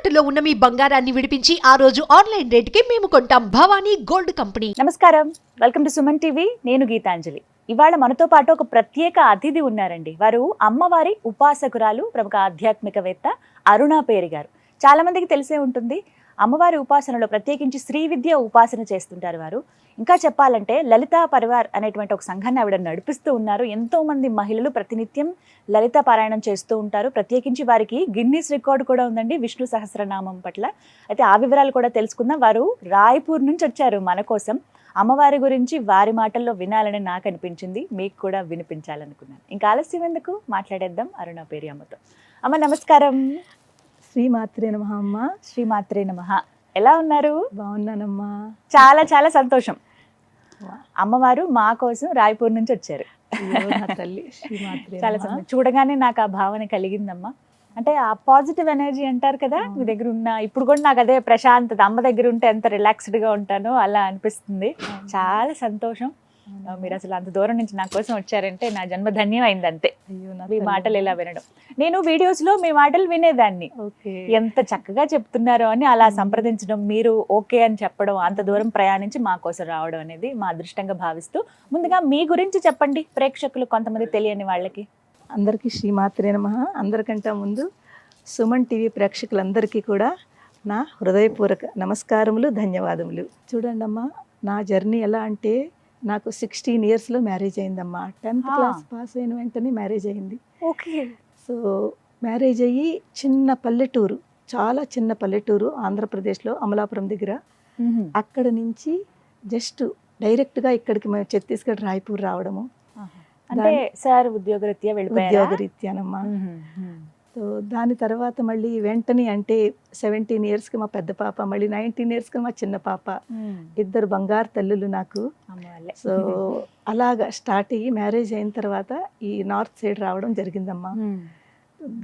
తాకట్టులో ఉన్న మీ బంగారాన్ని విడిపించి ఆ రోజు ఆన్లైన్ రేటుకి మేము కొంటాం. Bhavani gold company. నమస్కారం, వెల్కమ్ టు సుమన్ టీవీ. నేను గీతాంజలి. ఇవాళ మనతో పాటు ఒక ప్రత్యేక అతిథి ఉన్నారండి. వారు అమ్మవారి ఉపాసకురాలు, ప్రముఖ ఆధ్యాత్మికవేత్త అరుణా పేరి గారు. చాలా మందికి తెలిసే ఉంటుంది. అమ్మవారి ఉపాసనలో ప్రత్యేకించి శ్రీ విద్య ఉపాసన చేస్తుంటారు వారు. ఇంకా చెప్పాలంటే లలితా పరివార్ అనేటువంటి ఒక సంఘాన్ని ఆవిడ నడిపిస్తూ ఉన్నారు. ఎంతో మంది మహిళలు ప్రతినిత్యం లలితా పారాయణం చేస్తూ ఉంటారు. ప్రత్యేకించి వారికి గిన్నీస్ రికార్డు కూడా ఉందండి విష్ణు సహస్రనామం పట్ల. అయితే ఆ వివరాలు కూడా తెలుసుకుందాం. వారు రాయ్పూర్ నుంచి వచ్చారు మన కోసం. అమ్మవారి గురించి వారి మాటల్లో వినాలని నాకు అనిపించింది, మీకు కూడా వినిపించాలనుకున్నాను. ఇంకా ఆలస్యం ఎందుకు, మాట్లాడేద్దాం అరుణా పేరి అమ్మతో. అమ్మ నమస్కారం. శ్రీమాత్రే నమః. అమ్మ. శ్రీమాత్రే నమః. ఎలా ఉన్నారు? బాగున్నానమ్మా. చాలా చాలా సంతోషం. అమ్మవారు మా కోసం రాయ్పూర్ నుంచి వచ్చారు. తల్లి శ్రీమాత్రే. చాలా సంతోషం. చూడగానే నాకు ఆ భావన కలిగిందమ్మా. అంటే ఆ పాజిటివ్ ఎనర్జీ అంటారు కదా, మీ దగ్గర ఉన్న ఇప్పుడు కూడా నాకు అదే ప్రశాంతత. అమ్మ దగ్గర ఉంటే ఎంత రిలాక్స్డ్ గా ఉంటానో అలా అనిపిస్తుంది. చాలా సంతోషం. మీరు అసలు అంత దూరం నుంచి నా కోసం వచ్చారంటే నా జన్మ ధన్యం అయింది అంతే. మీ మాటలు ఇలా వినడం. నేను వీడియోస్ లో మీ మాటలు వినేదాన్ని, ఎంత చక్కగా చెప్తున్నారో అని అలా సంప్రదించడం, మీరు ఓకే అని చెప్పడం, అంత దూరం ప్రయాణించి మా కోసం రావడం అనేది మా అదృష్టంగా భావిస్తూ, ముందుగా మీ గురించి చెప్పండి ప్రేక్షకులు, కొంతమంది తెలియని వాళ్ళకి. అందరికీ శ్రీమాత్రే నమః. అందరికంటే ముందు సుమన్ టీవీ ప్రేక్షకులందరికీ కూడా నా హృదయపూర్వక నమస్కారములు, ధన్యవాదములు. చూడండి అమ్మా, నా జర్నీ ఎలా అంటే, నాకు 16 ఇయర్స్లో మ్యారేజ్ అయిందమ్మా. 10th క్లాస్ పాస్ అయిన వెంటనే మ్యారేజ్ అయింది. ఓకే. సో మ్యారేజ్ అయ్యి చిన్న పల్లెటూరు, చాలా చిన్న పల్లెటూరు ఆంధ్రప్రదేశ్లో, అమలాపురం దగ్గర. అక్కడ నుంచి జస్ట్ డైరెక్ట్గా ఇక్కడికి మేము ఛత్తీస్గఢ్ రాయ్పూర్ రావడము. అంటే సార్ ఉద్యోగరీత్యా వెళ్ళిపోయారా? ఉద్యోగరీత్యానమ్మా. సో దాని తర్వాత మళ్ళీ వెంటనే అంటే 17 ఇయర్స్కి మా పెద్ద పాప, మళ్ళీ 19 ఇయర్స్కి మా చిన్న పాప. ఇద్దరు బంగారు తల్లులు నాకు. సో అలాగా స్టార్ట్ అయ్యి మ్యారేజ్ అయిన తర్వాత ఈ నార్త్ సైడ్ రావడం జరిగిందమ్మా.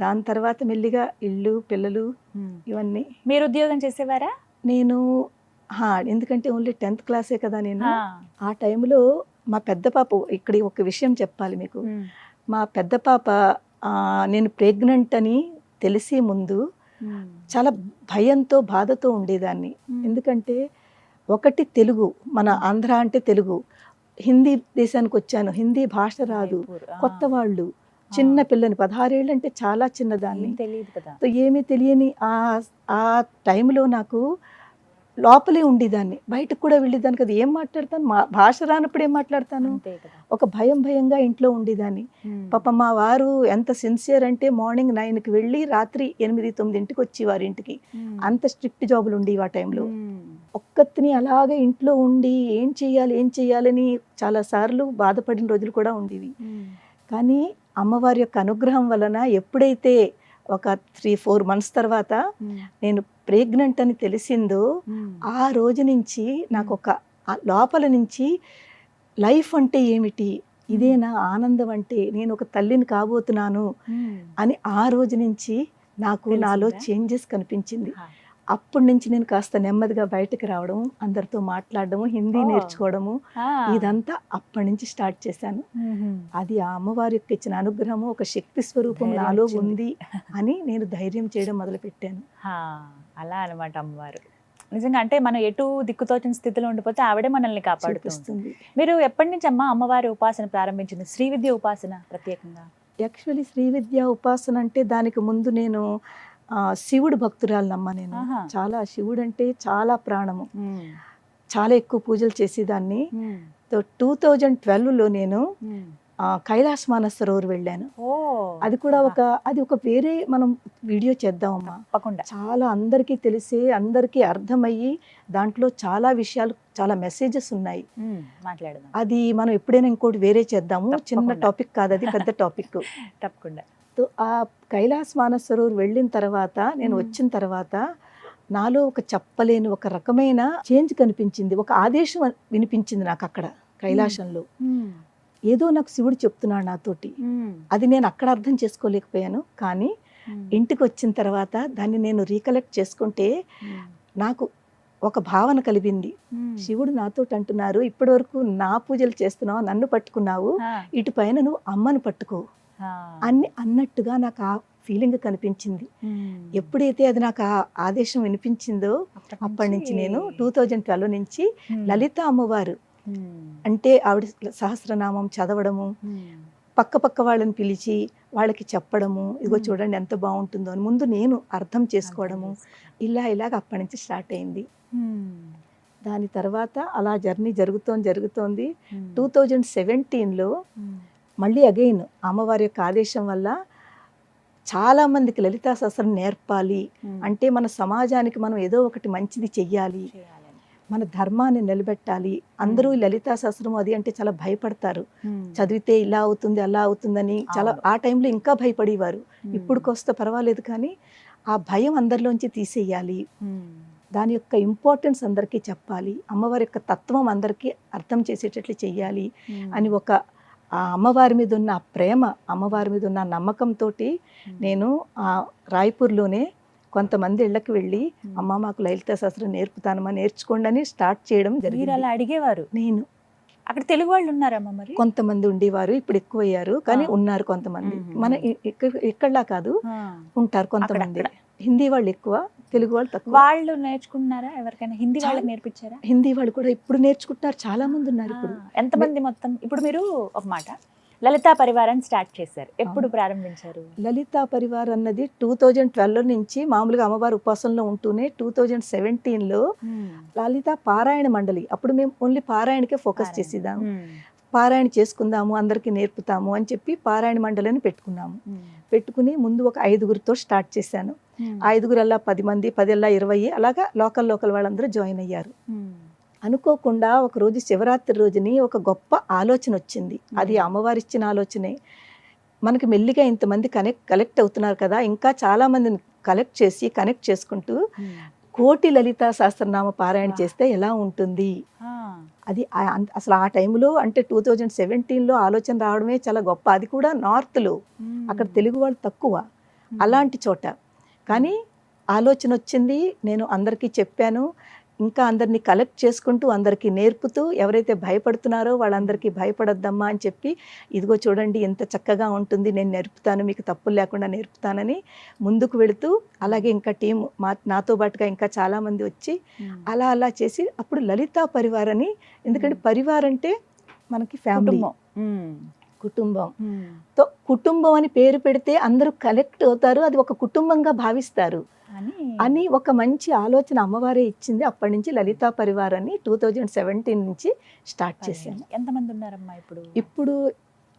దాని తర్వాత మెల్లిగా ఇల్లు, పిల్లలు ఇవన్నీ. మీరు ఉద్యోగం చేసేవారా? నేను ఎందుకంటే ఓన్లీ 10th క్లాసే కదా నేను. ఆ టైంలో మా పెద్ద పాప, ఇక్కడ ఒక విషయం చెప్పాలి మీకు. మా పెద్ద పాప నేను ప్రెగ్నెంట్ అని తెలిసే ముందు చాలా భయంతో, బాధతో ఉండేదాన్ని. ఎందుకంటే ఒకటి తెలుగు, మన ఆంధ్ర అంటే తెలుగు, హిందీ దేశానికి వచ్చాను, హిందీ భాష రాదు, కొత్త వాళ్ళు, చిన్న పిల్లని, 16 ఏళ్ళు అంటే చాలా చిన్నదాన్ని, ఏమీ తెలియని ఆ టైంలో నాకు లోపలే ఉండేదాన్ని, బయటకు కూడా వెళ్ళేదాన్ని కదా. ఏం మాట్లాడతాను, భాష రానప్పుడు ఏం మాట్లాడతాను, ఒక భయంగా ఇంట్లో ఉండేదాన్ని. పాప మా వారు ఎంత సిన్సియర్ అంటే, మార్నింగ్ 9కి వెళ్ళి రాత్రి 8-9 వచ్చేవారు ఇంటికి. అంత స్ట్రిక్ట్ జాబులు ఉండేవి ఆ టైంలో. ఒక్కతిని అలాగే ఇంట్లో ఉండి ఏం చెయ్యాలని చాలాసార్లు బాధపడిన రోజులు కూడా ఉండేవి. కానీ అమ్మవారి యొక్క అనుగ్రహం వలన ఎప్పుడైతే ఒక 3-4 months తర్వాత నేను ప్రెగ్నెంట్ అని తెలిసిందో, ఆ రోజు నుంచి నాకు ఒక లోపల నుంచి లైఫ్ అంటే ఏమిటి, ఇదేనా ఆనందం అంటే, నేను ఒక తల్లిని కాబోతున్నాను అని ఆ రోజు నుంచి నాకు నాలో చేంజెస్ కనిపించింది. అప్పటి నుంచి నేను కాస్త నెమ్మదిగా బయటకు రావడం, అందరితో మాట్లాడడము, హిందీ నేర్చుకోవడము, ఇదంతా అప్పటి నుంచి స్టార్ట్ చేశాను. అది ఆ అమ్మవారి యొక్క ఇచ్చిన అనుగ్రహము, ఒక శక్తి స్వరూపం నాలో ఉంది అని నేను ధైర్యం చేయడం మొదలుపెట్టాను. అలా అన్నమాట అమ్మవారు. నిజంగా అంటే మనం ఎటు దిక్కుతోచిన స్థితిలో ఉండిపోతే ఆవిడే మనల్ని కాపాడుతుంది. మీరు ఎప్పటి నుంచి అమ్మవారి ఉపాసన ప్రారంభించింది, శ్రీ విద్య ఉపాసన ప్రత్యేకంగా? యాక్చువల్లీ శ్రీ విద్య ఉపాసన అంటే దానికి ముందు నేను శివుడు భక్తురాలనమ్మా. నేను చాలా, శివుడు అంటే చాలా ప్రాణము, చాలా ఎక్కువ పూజలు చేసేదాన్ని. 2012లో నేను కైలాస్ మానసరోవర్ వెళ్ళాను. అది కూడా ఒక వేరే మనం వీడియో చేద్దామమ్మా. చాలా అందరికీ తెలిసే, అందరికీ అర్థమయ్యి, దాంట్లో చాలా విషయాలు, చాలా మెసేజెస్ ఉన్నాయి. అది మనం ఎప్పుడైనా ఇంకోటి వేరే చేద్దాము. చిన్న టాపిక్ కాదు అది, పెద్ద టాపిక్. తప్పకుండా. ఆ కైలాస్ మానసరోవర్ వెళ్ళిన తర్వాత, నేను వచ్చిన తర్వాత నాలో ఒక చెప్పలేని ఒక రకమైన చేంజ్ కనిపించింది. ఒక ఆదేశం వినిపించింది నాకు అక్కడ కైలాసంలో. ఏదో నాకు శివుడు చెప్తున్నాడు నాతోటి. అది నేను అక్కడ అర్థం చేసుకోలేకపోయాను. కానీ ఇంటికి వచ్చిన తర్వాత దాన్ని నేను రీకలెక్ట్ చేసుకుంటే నాకు ఒక భావన కలిగింది. శివుడు నాతోటి అంటున్నారు, ఇప్పటి వరకు నా పూజలు చేస్తున్నావు, నన్ను పట్టుకున్నావు, ఇటు పైన నువ్వు అమ్మను పట్టుకో, అన్ని అన్నట్టుగా నాకు ఆ ఫీలింగ్ కనిపించింది. ఎప్పుడైతే అది నాకు ఆ ఆదేశం వినిపించిందో అప్పటి నుంచి నేను 2012 నుంచి లలిత అమ్మవారు అంటే ఆవిడ సహస్రనామం చదవడము, పక్క వాళ్ళని పిలిచి వాళ్ళకి చెప్పడము, ఇదిగో చూడండి ఎంత బాగుంటుందో అని ముందు నేను అర్థం చేసుకోవడము, ఇలాగ అప్పటి నుంచి స్టార్ట్ అయింది. దాని తర్వాత అలా జర్నీ జరుగుతోంది. 2017లో మళ్ళీ అగైన్ అమ్మవారి యొక్క ఆదేశం వల్ల చాలా మందికి లలితా సహస్రం నేర్పాలి అంటే మన సమాజానికి మనం ఏదో ఒకటి మంచిది చెయ్యాలి, మన ధర్మాన్ని నిలబెట్టాలి. అందరూ ఈ లలితా సహస్రం అది అంటే చాలా భయపడతారు, చదివితే ఇలా అవుతుంది అలా అవుతుందని చాలా ఆ టైంలో ఇంకా భయపడేవారు. ఇప్పుడు కొస్త పర్వాలేదు కానీ ఆ భయం అందరిలోంచి తీసేయాలి, దాని యొక్క ఇంపార్టెన్స్ అందరికీ చెప్పాలి, అమ్మవారి యొక్క తత్వం అందరికీ అర్థం చేసేటట్లు చెయ్యాలి అని ఒక ఆ అమ్మవారి మీద ఉన్న ప్రేమ, అమ్మవారి మీద ఉన్న నమ్మకంతో నేను ఆ రాయ్పూర్లోనే కొంతమంది ఇళ్ళకి వెళ్ళి అమ్మ మాకు లలితా సహస్రం నేర్పుతానమ్మా, నేర్చుకోండి అని స్టార్ట్ చేయడం జరిగింది. అలా అడిగేవారు? నేను అక్కడ తెలుగు వాళ్ళు ఉన్నారమ్మా? మరి కొంతమంది ఉండేవారు, ఇప్పుడు ఎక్కువయ్యారు కానీ ఉన్నారు కొంతమంది. మన ఇక్కడలా కాదు, ఉంటారు కొంతమంది. హిందీ వాళ్ళు ఎక్కువ, తెలుగు వాళ్ళు తక్కువ. వాళ్ళు నేర్చుకుంటున్నారా? ఎవరికైనా హిందీ వాళ్ళకి నేర్పించారా? హిందీ వాళ్ళు కూడా ఇప్పుడు నేర్చుకుంటున్నారు, చాలా మంది ఉన్నారు. ఇప్పుడు ఎంతమంది మొత్తం? ఇప్పుడు మీరు ఒక మాట లలితా పరివారాన్ని స్టార్ట్ చేశారు, ఎప్పుడు ప్రారంభించారు? లలితా పరివార్ అన్నది 2012 నుంచి మామూలుగా అమ్మవారి ఉపాసనలో ఉంటూనే 2017లో లలితా పారాయణ మండలి, అప్పుడు మేము ఓన్లీ పారాయణకే ఫోకస్ చేసేదాము. పారాయణ చేసుకుందాము, అందరికీ నేర్పుతాము అని చెప్పి పారాయణ మండలిని పెట్టుకున్నాము. పెట్టుకుని ముందు ఒక 5గురితో స్టార్ట్ చేశాను. 5గురల్లా 10 మంది, 10 20, అలాగా లోకల్ వాళ్ళందరూ జాయిన్ అయ్యారు. అనుకోకుండా ఒక రోజు శివరాత్రి రోజుని ఒక గొప్ప ఆలోచన వచ్చింది. అది అమ్మవారి ఇచ్చిన ఆలోచనే. మనకి మెల్లిగా ఇంతమంది కలెక్ట్ అవుతున్నారు కదా, ఇంకా చాలా మందిని కనెక్ట్ చేసుకుంటూ 1,000,000 లలితా సహస్రనామ పారాయణ చేస్తే ఎలా ఉంటుంది. అది అసలు ఆ టైంలో అంటే 2017లో ఆలోచన రావడమే చాలా గొప్ప. అది కూడా నార్త్లో, అక్కడ తెలుగు వాళ్ళు తక్కువ అలాంటి చోట. కానీ ఆలోచన వచ్చింది, నేను అందరికీ చెప్పాను. ఇంకా అందరినీ కలెక్ట్ చేసుకుంటూ అందరికీ నేర్పుతూ, ఎవరైతే భయపడుతున్నారో వాళ్ళందరికీ భయపడొద్దమ్మా అని చెప్పి, ఇదిగో చూడండి ఎంత చక్కగా ఉంటుంది, నేను నేర్పుతాను, మీకు తప్పులు లేకుండా నేర్పుతానని ముందుకు వెళుతూ, అలాగే ఇంకా టీం నాతో పాటుగా ఇంకా చాలామంది వచ్చి అలా చేసి అప్పుడు లలితా పరివార్ అని, ఎందుకంటే పరివార్ అంటే మనకి ఫ్యామిలీ, కుటుంబం. కుటుంబం అని పేరు పెడితే అందరూ కలెక్ట్ అవుతారు, అది ఒక కుటుంబంగా భావిస్తారు అని ఒక మంచి ఆలోచన అమ్మవారే ఇచ్చింది. అప్పటి నుంచి లలితా పరివార్ అని 2017 నుంచి స్టార్ట్ చేశాను. ఎంతమంది ఉన్నారమ్మా ఇప్పుడు? ఇప్పుడు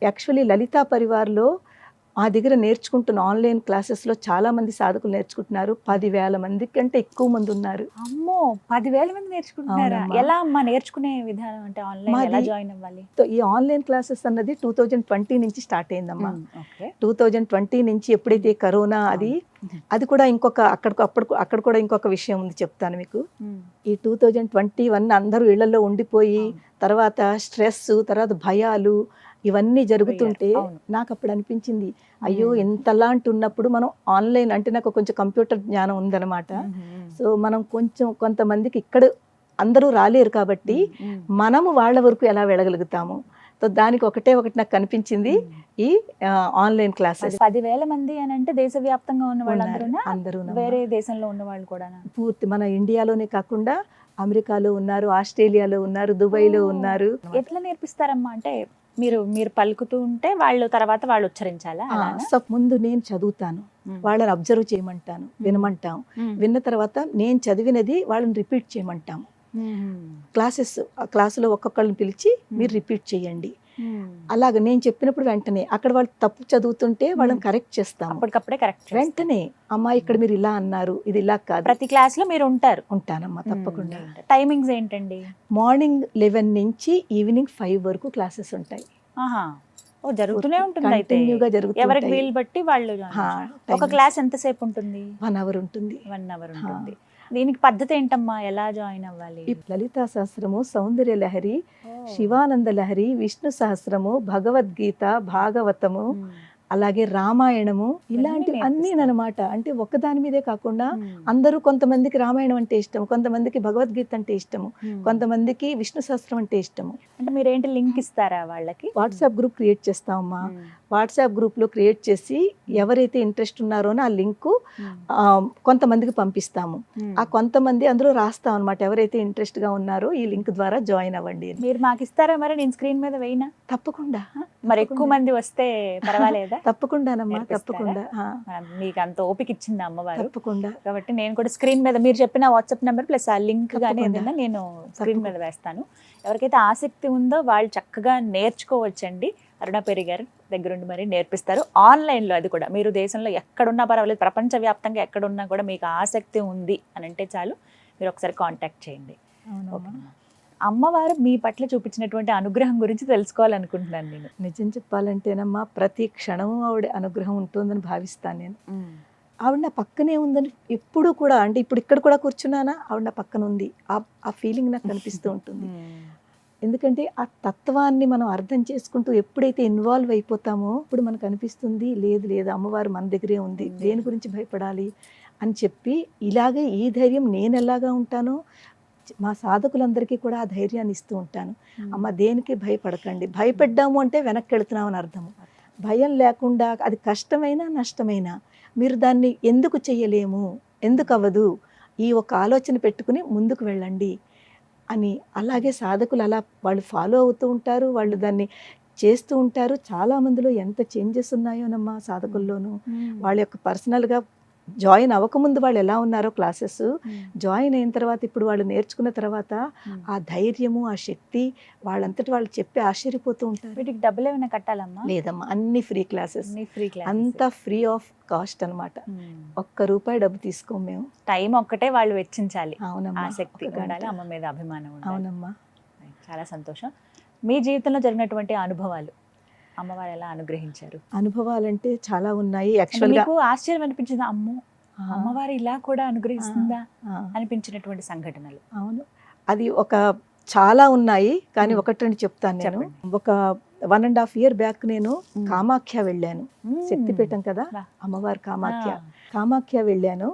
యాక్చువల్లీ లలితా పరివార్లో మా దగ్గర నేర్చుకుంటున్న ఆన్లైన్ క్లాసెస్లో చాలా మంది సాధకులు నేర్చుకుంటున్నారు. 10,000 మంది కంటే ఎక్కువ మంది ఉన్నారు. అమ్మో, 10,000 మంది నేర్చుకుంటున్నారా? ఎలా అమ్మా నేర్చుకునే విధానం? అంటే ఆన్లైన్ ఎలా జాయిన్ అవ్వాలి? ఈ ఆన్లైన్ క్లాసెస్ అన్నది 2020 నుంచి స్టార్ట్ అయిందమ్మా. 2020 నుంచి ఎప్పుడైతే కరోనా అది కూడా ఇంకొక అక్కడ కూడా ఇంకొక విషయం ఉంది, చెప్తాను మీకు. ఈ 2021 అందరూ ఇళ్లలో ఉండిపోయి తర్వాత స్ట్రెస్, తర్వాత భయాలు ఇవన్నీ జరుగుతుంటే నాకు అప్పుడు అనిపించింది, అయ్యో ఇంతలాంటి ఉన్నప్పుడు మనం ఆన్లైన్ అంటే, నాకు కొంచెం కంప్యూటర్ జ్ఞానం ఉందన్నమాట. సో మనం కొంతమందికి ఇక్కడ అందరూ రాలేరు కాబట్టి మనము వాళ్ళ వరకు ఎలా వెళ్ళగలుగుతాము. సో దానికి ఒకటి నాకు కనిపించింది ఈ ఆన్లైన్ క్లాసెస్. 10,000 మంది అని అంటే దేశవ్యాప్తంగా ఉన్న వాళ్ళందరూ, వేరే దేశంలో ఉన్న వాళ్ళు కూడా? పూర్తి మన ఇండియాలోనే కాకుండా అమెరికాలో ఉన్నారు, ఆస్ట్రేలియాలో ఉన్నారు, దుబాయ్లో ఉన్నారు. ఎట్లా నేర్పిస్తారమ్మా? అంటే మీరు పలుకుతూ ఉంటే వాళ్ళు తర్వాత వాళ్ళు ఉచ్చరించాలా? సో ముందు నేను చదువుతాను, వాళ్ళని అబ్జర్వ్ చేయమంటాను, వినమంటాం. విన్న తర్వాత నేను చదివినది వాళ్ళని రిపీట్ చేయమంటాం. క్లాసులో ఒక్కొక్కళ్ళని పిలిచి మీరు రిపీట్ చేయండి. అలాగ నేను చెప్పినప్పుడు వెంటనే అక్కడ వాళ్ళు తప్పు చదువుతుంటే వాళ్ళని కరెక్ట్ చేస్తాం. అప్పటికప్పుడే కరెక్ట్ వెంటనే, అమ్మా ఇక్కడ మీరు ఇలా అన్నారు, ఇది ఇలా కాదు. ప్రతి క్లాస్ లో మీరు ఉంటానమ్మా తప్పకుండా. టైమింగ్స్ ఏంటండి? మార్నింగ్ 11 నుంచి ఈవినింగ్ 5 వరకు క్లాసెస్ ఉంటాయి. జరుగుతూనే ఉంటుంది, కంటిన్యూగా జరుగుతుంది. ఎవరికి వీలు బట్టి వాళ్ళు. ఒక క్లాస్ ఎంతసేపు ఉంటుంది? 1 అవర్ ఉంటుంది. 1 అవర్ ఉంటుంది. దీనికి పద్ధతి ఏంటమ్మా? ఎలా జాయిన్ అవ్వాలి? లలితా సహస్రము, సౌందర్య లహరి, శివానంద లహరి, విష్ణు సహస్రము, భగవద్గీత, భాగవతము, అలాగే రామాయణము, ఇలాంటివి అన్నీ అన్నమాట. అంటే ఒక్కదాని మీదే కాకుండా అందరూ, కొంతమందికి రామాయణం అంటే ఇష్టం, కొంతమందికి భగవద్గీత అంటే ఇష్టము, కొంతమందికి విష్ణు సహస్రం అంటే ఇష్టము. అంటే మీరేంటి లింక్ ఇస్తారా వాళ్ళకి? వాట్సాప్ గ్రూప్ క్రియేట్ చేస్తామమ్మా. వాట్సాప్ గ్రూప్లో క్రియేట్ చేసి ఎవరైతే ఇంట్రెస్ట్ ఉన్నారో ఆ లింకు కొంతమందికి పంపిస్తాము. ఆ కొంతమంది అందులో రాస్తాం అనమాట, ఎవరైతే ఇంట్రెస్ట్గా ఉన్నారో ఈ లింక్ ద్వారా జాయిన్ అవ్వండి అని. మీరు మాకు ఇస్తారా మరి? నేను స్క్రీన్ మీద వేయినా? తప్పకుండా మరి ఎక్కువ మంది వస్తే పర్వాలేదా? తప్పకుండానమ్మా, తప్పకుండా. మీకు అంత ఓపిక ఇచ్చింది అమ్మవారు తప్పకుండా. కాబట్టి నేను కూడా స్క్రీన్ మీద మీరు చెప్పిన వాట్సాప్ నెంబర్ ప్లస్ ఆ లింక్ కానీ తప్పకుండా. ఏదైనా నేను స్క్రీన్ మీద వేస్తాను. ఎవరికైతే ఆసక్తి ఉందో వాళ్ళు చక్కగా నేర్చుకోవచ్చండి. అరుణ పేరి గారు దగ్గరుండి మరి నేర్పిస్తారు ఆన్లైన్లో. అది కూడా మీరు దేశంలో ఎక్కడున్నా పర్వాలేదు, ప్రపంచవ్యాప్తంగా ఎక్కడున్నా కూడా మీకు ఆసక్తి ఉంది అని అంటే చాలు, మీరు ఒకసారి కాంటాక్ట్ చేయండి. ఓకేనా? అమ్మవారు మీ పట్ల చూపించినటువంటి అనుగ్రహం గురించి తెలుసుకోవాలనుకుంటున్నాను నేను. నిజం చెప్పాలంటేనమ్మా, ప్రతి క్షణము ఆవిడ అనుగ్రహం ఉంటుందని భావిస్తాను నేను. ఆవిడ నా పక్కనే ఉందని ఎప్పుడు కూడా, అంటే ఇప్పుడు ఇక్కడ కూడా కూర్చున్నానా, ఆవిడ నా పక్కన ఉంది, ఆ ఫీలింగ్ నాకు కనిపిస్తూ ఉంటుంది. ఎందుకంటే ఆ తత్వాన్ని మనం అర్థం చేసుకుంటూ ఎప్పుడైతే ఇన్వాల్వ్ అయిపోతామో ఇప్పుడు మనకు అనిపిస్తుంది, లేదు లేదు అమ్మవారు మన దగ్గరే ఉంది, దేని గురించి భయపడాలి అని చెప్పి, ఇలాగే ఈ ధైర్యం నేను ఎలాగా ఉంటానో మా సాధకులందరికీ కూడా ఆ ధైర్యాన్ని ఇస్తూ ఉంటాను. అమ్మ దేనికి భయపడకండి, భయపడ్డాము అంటే వెనక్కి వెళుతున్నామని అర్థము. భయం లేకుండా, అది కష్టమైనా నష్టమైనా మీరు దాన్ని ఎందుకు చెయ్యలేము, ఎందుకు అవ్వదు, ఈ ఒక ఆలోచన పెట్టుకుని ముందుకు వెళ్ళండి అని. అలాగే సాధకులు అలా వాళ్ళు ఫాలో అవుతూ ఉంటారు, వాళ్ళు దాన్ని చేస్తూ ఉంటారు. చాలా మందిలో ఎంత చేంజెస్ ఉన్నాయోనమ్మా సాధకుల్లోనూ. వాళ్ళ యొక్క పర్సనల్గా జాయిన్ అవ్వకముందు వాళ్ళు ఎలా ఉన్నారో క్లాసెస్, జాయిన్ అయిన తర్వాత ఇప్పుడు వాళ్ళు నేర్చుకున్న తర్వాత ఆ ధైర్యము, ఆ శక్తి, వాళ్ళంతటి వాళ్ళు చెప్పి ఆశ్చర్యపోతూ ఉంటారు. వీటికి డబ్బులు ఏమైనా కట్టాలమ్మా? లేదమ్మా, అన్ని ఫ్రీ క్లాసెస్, ఫ్రీ క్లాస్, అంతా ఫ్రీ ఆఫ్ కాస్ట్ అనమాట. ₹1 డబ్బు తీసుకోం మేము. టైం ఒక్కటే వాళ్ళు వెచ్చించాలి. అవునమ్మా, ఆసక్తి ఉండాలి, అమ్మ మీద అభిమానం ఉండాలి. అవునమ్మా. చాలా సంతోషం. మీ జీవితంలో జరిగినటువంటి అనుభవాలు, అమ్మవారు ఎలా అనుగ్రహించారు? అనుభవాలంటే చాలా ఉన్నాయి. అంటే యాక్చువల్గా మీకు ఆశ్చర్యం అనిపించిందా, అమ్మో అమ్మవారు ఇలా కూడా అనుగ్రహిస్తుందా అనిపించినటువంటి సంఘటనలు? అవును, అది చాలా ఉన్నాయి కానీ ఒకటి రెండు చెప్తాను నేను. ఒక 1.5 year బ్యాక్ నేను కామాఖ్య వెళ్ళాను. శక్తిపీఠం కదా అమ్మవారు కామాఖ్య వెళ్ళాను.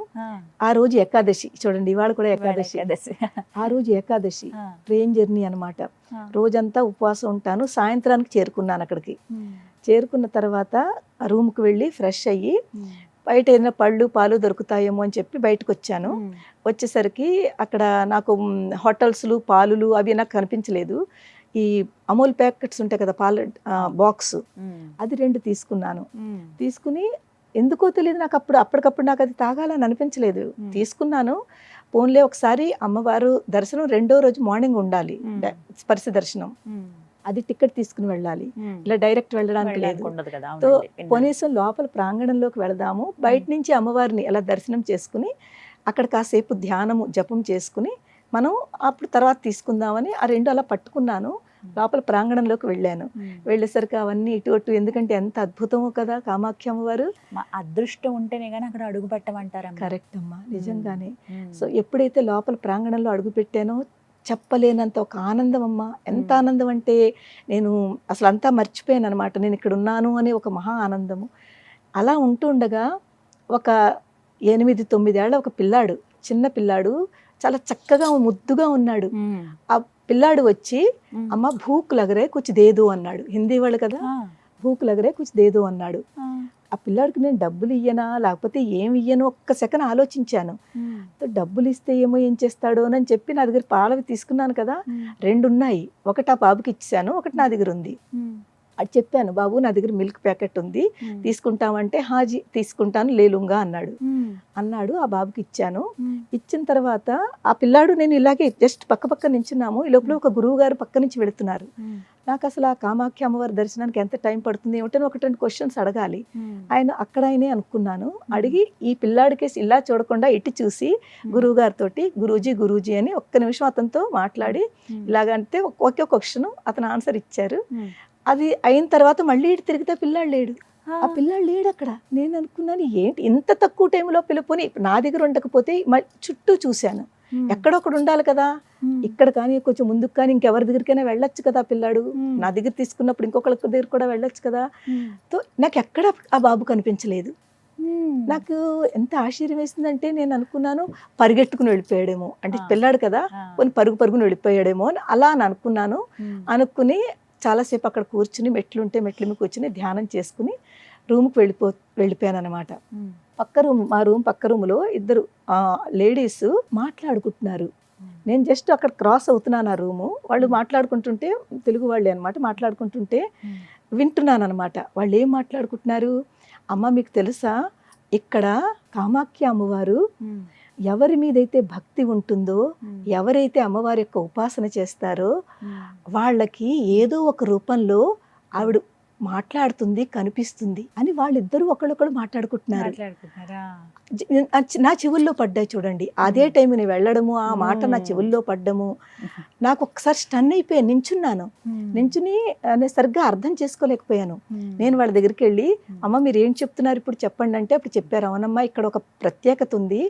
ఆ రోజు ఏకాదశి, చూడండి ఇవాళ కూడా ఏకాదశి. ఆ రోజు ఏకాదశి ట్రైన్ జర్నీ అన్నమాట. రోజంతా ఉపవాసం ఉంటాను. సాయంత్రానికి చేరుకున్నాను అక్కడికి. చేరుకున్న తర్వాత రూమ్కి వెళ్ళి ఫ్రెష్ అయ్యి బయట ఏదైనా పళ్ళు పాలు దొరుకుతాయేమో అని చెప్పి బయటకు వచ్చాను. వచ్చేసరికి అక్కడ నాకు హోటల్స్లు పాలులు అవి నాకు కనిపించలేదు. ఈ అమూల్ ప్యాకెట్స్ ఉంటాయి కదా పాల బాక్స్, అది 2 తీసుకున్నాను. తీసుకుని ఎందుకో తెలియదు నాకు అప్పటికప్పుడు నాకు అది తాగాలని అనిపించలేదు. తీసుకున్నాను. పోన్లే ఒకసారి అమ్మవారు దర్శనం 2వ రోజు మార్నింగ్ ఉండాలి, స్పర్శ దర్శనం. అది టికెట్ తీసుకుని వెళ్ళాలి, ఇలా డైరెక్ట్ వెళ్ళడానికి లేదు. సో కనీసం లోపల ప్రాంగణంలోకి వెళదాము, బయట నుంచి అమ్మవారిని అలా దర్శనం చేసుకుని అక్కడ కాసేపు ధ్యానము జపం చేసుకుని మనం అప్పుడు తర్వాత తీసుకుందామని ఆ 2 అలా పట్టుకున్నాను. లోపల ప్రాంగణంలోకి వెళ్ళాను. వెళ్ళేసరికి అవన్నీ ఇటు అటు, ఎందుకంటే ఎంత అద్భుతమో కదా కామాఖ్య అమ్మవారు. అదృష్టం ఉంటేనే కానీ అక్కడ అడుగు పెట్టమంటారు. కరెక్ట్ అమ్మా, నిజంగానే. సో ఎప్పుడైతే లోపల ప్రాంగణంలో అడుగు పెట్టానో చెప్పలేనంత ఒక ఆనందం అమ్మా. ఎంత ఆనందం అంటే నేను అసలు అంతా మర్చిపోయాను అనమాట, నేను ఇక్కడ ఉన్నాను అనే ఒక మహా ఆనందము. అలా ఉంటుండగా ఒక 8-9 ఏళ్ల ఒక పిల్లాడు, చిన్న పిల్లాడు, చాలా చక్కగా ముద్దుగా ఉన్నాడు. ఆ పిల్లాడు వచ్చి అమ్మ భూక్ లగరే కుచ్ దేదో అన్నాడు. హిందీ వాళ్ళు కదా, భూక్ లగరే కుచ్ దేదో అన్నాడు. ఆ పిల్లాడికి నేను డబ్బులు ఇయ్యనా లేకపోతే ఏమి ఇయ్యను ఒక్క సెకండ్ ఆలోచించాను. డబ్బులు ఇస్తే ఏమో ఏం చేస్తాడో అని చెప్పి నా దగ్గర పాలవి తీసుకున్నాను కదా, 2 ఉన్నాయి. ఒకటి ఆ బాబుకి ఇచ్చాను, ఒకటి నా దగ్గర ఉంది. అది చెప్పాను, బాబు నా దగ్గర మిల్క్ ప్యాకెట్ ఉంది తీసుకుంటామంటే, హాజీ తీసుకుంటాను లేలుంగా అన్నాడు. ఆ బాబుకి ఇచ్చాను. ఇచ్చిన తర్వాత ఆ పిల్లాడు నేను ఇలాగే జస్ట్ పక్క నించున్నాము. ఈ లోపల ఒక గురువు గారు పక్క నుంచి వెళుతున్నారు. నాకు అసలు ఆ కామాఖ్య అమ్మవారి దర్శనానికి ఎంత టైం పడుతుంది ఏమిటో 1-2 క్వశ్చన్స్ అడగాలి. ఆయనే అనుకున్నాను. అడిగి ఈ పిల్లాడికేసి ఇలా చూడకుండా ఇటు చూసి గురువు గారితో గురూజీ అని ఒక్క నిమిషం అతనితో మాట్లాడి ఇలాగంటే ఒకే క్వశ్చన్ అతను ఆన్సర్ ఇచ్చారు. అది అయిన తర్వాత మళ్ళీ ఇటు తిరిగితే పిల్లాడు లేడు. ఆ పిల్లాడు లేడు అక్కడ. నేను అనుకున్నాను ఏంటి ఇంత తక్కువ టైంలో పిలుపుని, నా దగ్గర ఉండకపోతే చుట్టూ చూశాను, ఎక్కడొక్కడ ఉండాలి కదా, ఇక్కడ కానీ కొంచెం ముందుకు కానీ ఇంకెవరి దగ్గరికైనా వెళ్ళొచ్చు కదా పిల్లాడు. నా దగ్గర తీసుకున్నప్పుడు ఇంకొకరి దగ్గర కూడా వెళ్ళొచ్చు కదా. తో నాకు ఎక్కడ ఆ బాబు కనిపించలేదు. నాకు ఎంత ఆశ్చర్యం వేసిందంటే నేను అనుకున్నాను పరిగెట్టుకుని వెళ్ళిపోయాడేమో, అంటే పిల్లాడు కదా కొన్ని పరుగుని వెళ్ళిపోయాడేమో అని అలా అని అనుకున్నాను. అనుకుని చాలాసేపు అక్కడ కూర్చుని మెట్లుంటే మెట్ల మీద కూర్చుని ధ్యానం చేసుకుని రూమ్కి వెళ్ళిపోయాను అనమాట. మా రూమ్ పక్క రూమ్లో ఇద్దరు లేడీస్ మాట్లాడుకుంటున్నారు. నేను జస్ట్ అక్కడ క్రాస్ అవుతున్నాను ఆ రూము. వాళ్ళు మాట్లాడుకుంటుంటే, తెలుగు వాళ్ళే అనమాట, మాట్లాడుకుంటుంటే వింటున్నాను అనమాట. వాళ్ళు ఏం మాట్లాడుకుంటున్నారు, అమ్మ మీకు తెలుసా ఇక్కడ కామాఖ్య అమ్మవారు ఎవరి మీదైతే భక్తి ఉంటుందో, ఎవరైతే అమ్మవారి యొక్క ఉపాసన చేస్తారో వాళ్ళకి ఏదో ఒక రూపంలో ఆవిడ మాట్లాడుతుంది, కనిపిస్తుంది అని వాళ్ళిద్దరూ ఒకళ్ళొకళ్ళు మాట్లాడుకుంటున్నారు. నా చెవుల్లో పడ్డాయి చూడండి. అదే టైం నేను వెళ్ళడము, ఆ మాట నా చెవుల్లో పడ్డము, నాకు ఒకసారి స్టన్ అయిపోయాను. నించుని నేను సరిగ్గా అర్థం చేసుకోలేకపోయాను. నేను వాళ్ళ దగ్గరికి వెళ్ళి, అమ్మ మీరు ఏం చెప్తున్నారు ఇప్పుడు చెప్పండి అంటే, అప్పుడు చెప్పారు, అవునమ్మా ఇక్కడ ఒక ప్రత్యేకత ఉంది.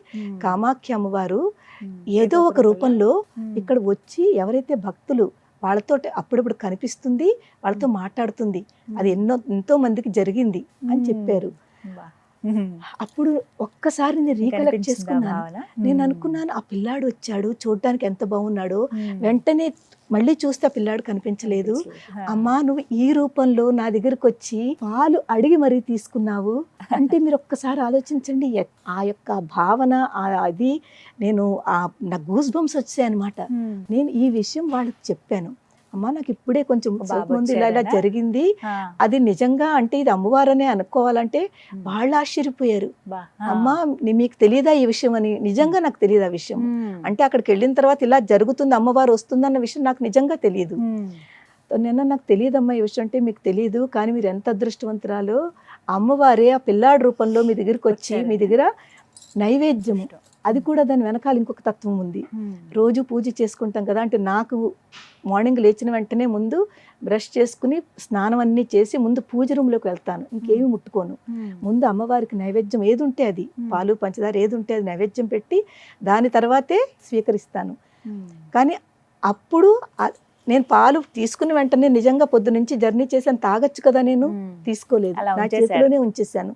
కామాఖ్య అమ్మవారు ఏదో ఒక రూపంలో ఇక్కడ వచ్చి ఎవరైతే భక్తులు వాళ్ళతో అప్పుడప్పుడు కనిపిస్తుంది, వాళ్ళతో మాట్లాడుతుంది. అది ఎంతో మందికి జరిగింది అని చెప్పారు. అప్పుడు ఒక్కసారి నేను రీకలెక్ట్ చేసుకున్నాను. నేను అనుకున్నాను, ఆ పిల్లాడు వచ్చాడు, చూడడానికి ఎంత బాగున్నాడో. వెంటనే మళ్ళీ చూస్తే ఆ పిల్లాడు కనిపించలేదు. అమ్మా నువ్వు ఈ రూపంలో నా దగ్గరకు వచ్చి పాలు అడిగి మరీ తీసుకున్నావు అంటే మీరు ఒక్కసారి ఆలోచించండి. ఆ యొక్క భావన అది నేను నా గూస్ బంప్స్ వచ్చాయి అనమాట. నేను ఈ విషయం వాళ్ళకి చెప్పాను. అమ్మ నాకు ఇప్పుడే కొంచెం ముందు ఇలా జరిగింది, అది నిజంగా అంటే ఇది అమ్మవారనే అనుకోవాలంటే వాళ్ళు ఆశ్చర్యపోయారు. అమ్మా మీకు తెలియదా ఈ విషయం అని. నిజంగా నాకు తెలియదు ఆ విషయం. అంటే అక్కడికి వెళ్ళిన తర్వాత ఇలా జరుగుతుంది, అమ్మవారు వస్తుందన్న విషయం నాకు నిజంగా తెలియదు. నాకు తెలియదమ్మా ఈ విషయం అంటే. మీకు తెలియదు, కానీ మీరు ఎంత అదృష్టవంతురాలో, అమ్మవారే ఆ పిల్లాడి రూపంలో మీ దగ్గరికి వచ్చి మీ దగ్గర నైవేద్యము, అది కూడా దాని వెనకాల ఇంకొక తత్వం ఉంది. రోజు పూజ చేసుకుంటాం కదా, అంటే నాకు మార్నింగ్ లేచిన వెంటనే ముందు బ్రష్ చేసుకుని స్నానం అన్నీ చేసి ముందు పూజ రూమ్లోకి వెళ్తాను. ఇంకేమి ముట్టుకోను. ముందు అమ్మవారికి నైవేద్యం ఏది ఉంటే అది, పాలు పంచదార ఏది ఉంటే అది నైవేద్యం పెట్టి దాని తర్వాతే స్వీకరిస్తాను. కానీ అప్పుడు నేను పాలు తీసుకుని వెంటనే నిజంగా పొద్దు నుంచి జర్నీ చేశాను, తాగొచ్చు కదా, నేను తీసుకోలేదు, నా చేతిలోనే ఉంచేసాను.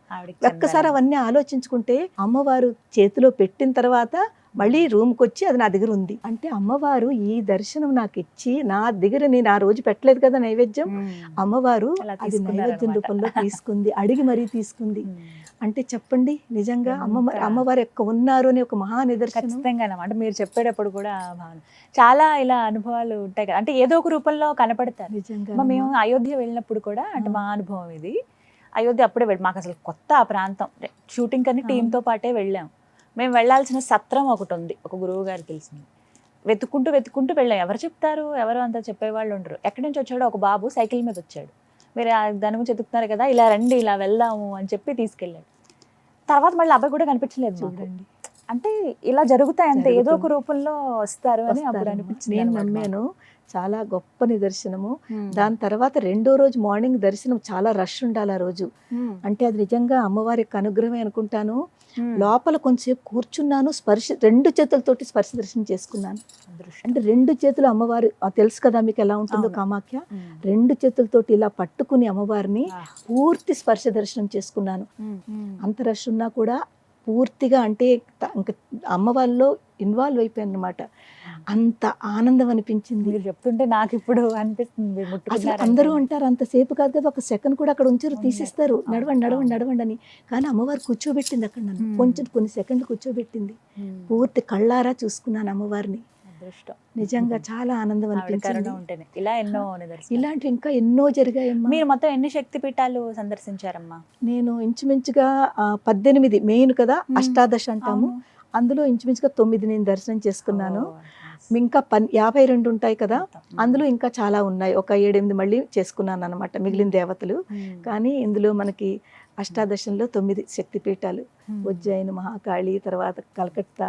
ఒక్కసారి అవన్నీ ఆలోచించుకుంటే అమ్మవారు చేతిలో పెట్టిన తర్వాత మళ్ళీ రూమ్కి వచ్చి అది నా దగ్గర ఉంది అంటే అమ్మవారు ఈ దర్శనం నాకు ఇచ్చి నా దగ్గర, నేను ఆ రోజు పెట్టలేదు కదా నైవేద్యం, అమ్మవారు అది నైవేద్యం రూపంలో తీసుకుంది, అడిగి మరీ తీసుకుంది. అంటే చెప్పండి, నిజంగా అమ్మవారు యొక్క ఉన్నారు అని ఒక మహా నిదర్శనం. ఖచ్చితంగా అంటే మీరు చెప్పేటప్పుడు కూడా భావన చాలా ఇలా అనుభవాలు ఉంటాయి కదా, అంటే ఏదో ఒక రూపంలో కనపడతారు. నిజంగా మేము అయోధ్య వెళ్ళినప్పుడు కూడా, అంటే మా అనుభవం ఇది, అయోధ్య అప్పుడే మాకు అసలు కొత్త ఆ ప్రాంతం, షూటింగ్ అని టీంతో పాటే వెళ్ళాం. మేము వెళ్ళాల్సిన సత్రం ఒకటి ఉంది, ఒక గురువు గారు తెలిసింది. వెతుక్కుంటూ వెళ్ళాం. ఎవరు చెప్తారు, ఎవరు అంతా చెప్పేవాళ్ళు ఉండరు. ఎక్కడి నుంచి వచ్చాడో ఒక బాబు సైకిల్ మీద వచ్చాడు. మీరు దాని గురించి చెప్తున్నారు కదా, ఇలా రండి ఇలా వెళ్దాము అని చెప్పి తీసుకెళ్ళాడు. తర్వాత మళ్ళీ అబ్బాయి కూడా కనిపించలేదు చూడండి. అంటే ఇలా జరుగుతాయి అంతే, ఏదో ఒక రూపంలో వస్తారు అని అప్పుడు అనిపించింది. నేను నమ్మాను, చాలా గొప్ప నిదర్శనము. దాని తర్వాత రెండో రోజు మార్నింగ్ దర్శనం చాలా రష్ ఉండాలి ఆ రోజు. అంటే అది నిజంగా అమ్మవారి యొక్క అనుగ్రహమే అనుకుంటాను. లోపల కొంచెంసేపు కూర్చున్నాను, రెండు చేతులతోటి స్పర్శ దర్శనం చేసుకున్నాను. అంటే రెండు చేతులు అమ్మవారు తెలుసు కదా మీకు ఎలా ఉంటుందో కామాఖ్య, రెండు చేతులతోటి ఇలా పట్టుకుని అమ్మవారిని పూర్తి స్పర్శ దర్శనం చేసుకున్నాను. అంత రష్ ఉన్నా కూడా పూర్తిగా, అంటే ఇంకా అమ్మవారిలో ఇన్వాల్వ్ అయిపోయాను అనమాట. అంత ఆనందం అనిపించింది. మీరు చెప్తుంటే నాకు ఇప్పుడు అనిపిస్తుంది. అసలు అందరూ అంటారు అంతసేపు కాదు కదా, ఒక సెకండ్ కూడా అక్కడ ఉంచారు, తీసేస్తారు, నడవండి అని. కానీ అమ్మవారు కూర్చోబెట్టింది అక్కడ, నన్ను కొన్ని సెకండ్లు కూర్చోబెట్టింది. పూర్తి కళ్ళారా చూసుకున్నాను అమ్మవారిని. నిజంగా చాలా ఆనందం అనిపించింది. ఇలాంటివి ఇంకా ఎన్నో జరిగాయమ్మా. మీరు మొత్తం ఎన్ని శక్తి పీఠాలు సందర్శించారమ్మా? నేను ఇంచుమించుగా 18 మెయిన్ కదా, అష్టాదశ అంటాము, అందులో ఇంచుమించుగా 9 నేను దర్శనం చేసుకున్నాను. ఇంకా 52 ఉంటాయి కదా, అందులో ఇంకా చాలా ఉన్నాయి. ఒక 7-8 మళ్ళీ చేసుకున్నాను అనమాట, మిగిలిన దేవతలు. కానీ ఇందులో మనకి అష్టాదశంలో 9 శక్తిపీఠాలు, ఉజ్జయిని మహాకాళి, తర్వాత కలకత్తా,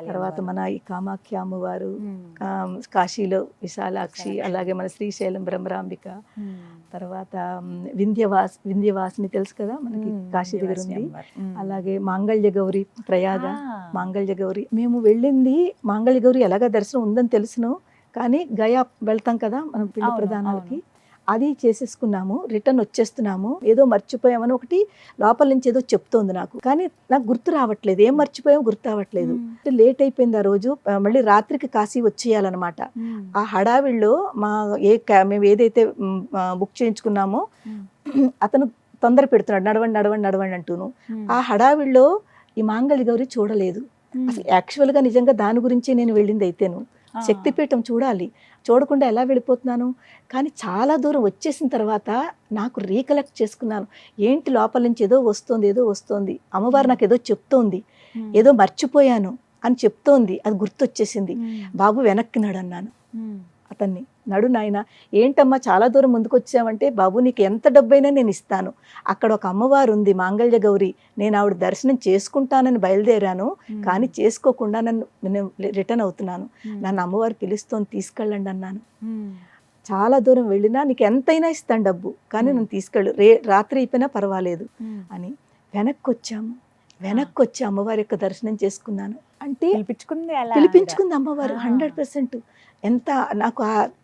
తర్వాత మన ఈ కామాఖ్య అమ్మవారు, కాశీలో విశాలాక్షి, అలాగే మన శ్రీశైలం బ్రహ్మరాంబిక, తర్వాత వింధ్యవాసిని తెలుసు కదా మనకి కాశీ దగ్గర ఉంది. అలాగే మాంగళ్య గౌరి, ప్రయాగ మాంగళ్య గౌరి. మేము వెళ్ళింది మాంగళ్య గౌరి ఎలాగా దర్శనం ఉందని తెలుసును, కానీ గయా వెళ్తాం కదా మనం పిండ ప్రదానాలకి, అది చేసేసుకున్నాము, రిటర్న్ వచ్చేస్తున్నాము. ఏదో మర్చిపోయామని ఒకటి లోపల నుంచి ఏదో చెప్తోంది నాకు, కానీ నాకు గుర్తు రావట్లేదు, ఏం మర్చిపోయామో గుర్తు రావట్లేదు. లేట్ అయిపోయింది ఆ రోజు, మళ్ళీ రాత్రికి కాశీ వచ్చేయాలన్నమాట. ఆ హడావిడిలో మేము ఏదైతే బుక్ చేయించుకున్నామో అతను తొందర పెడుతున్నాడు, నడవండి నడవండి నడవండి అంటూను. ఆ హడావిడిలో ఈ మాంగళ్య గౌరి చూడలేదు. అసలు యాక్చువల్గా నిజంగా దాని గురించి నేను వెళ్ళింది అయితేను, శక్తిపీఠం చూడాలి, చూడకుండా ఎలా వెళ్ళిపోతున్నాను. కానీ చాలా దూరం వచ్చేసిన తర్వాత నాకు రీకలెక్ట్ చేసుకున్నాను, ఏంటి లోపల నుంచి ఏదో వస్తోంది, అమ్మవారు నాకు ఏదో చెప్తోంది, ఏదో మర్చిపోయాను అని చెప్తోంది, అది గుర్తొచ్చేసింది. బాబు వెనక్కి నడు అన్నాను అతన్ని. నడు నాయన. ఏంటమ్మా చాలా దూరం ముందుకు వచ్చామంటే, బాబు నీకు ఎంత డబ్బైనా నేను ఇస్తాను, అక్కడ ఒక అమ్మవారు ఉంది మాంగళ్య గౌరి, నేను ఆవిడ దర్శనం చేసుకుంటానని బయలుదేరాను, కానీ చేసుకోకుండా నేను రిటర్న్ అవుతున్నాను, నన్ను అమ్మవారు పిలుస్తోంది, తీసుకెళ్ళండి అన్నాను. చాలా దూరం వెళ్ళినా నీకు ఎంతైనా ఇస్తాను డబ్బు, కానీ నన్ను తీసుకెళ్ళు, రాత్రి అయిపోయినా పర్వాలేదు అని. వెనక్కి వచ్చి అమ్మవారి యొక్క దర్శనం చేసుకున్నాను. అంటే పిలిపించుకుంది అమ్మవారు 100%. ఎంత నాకు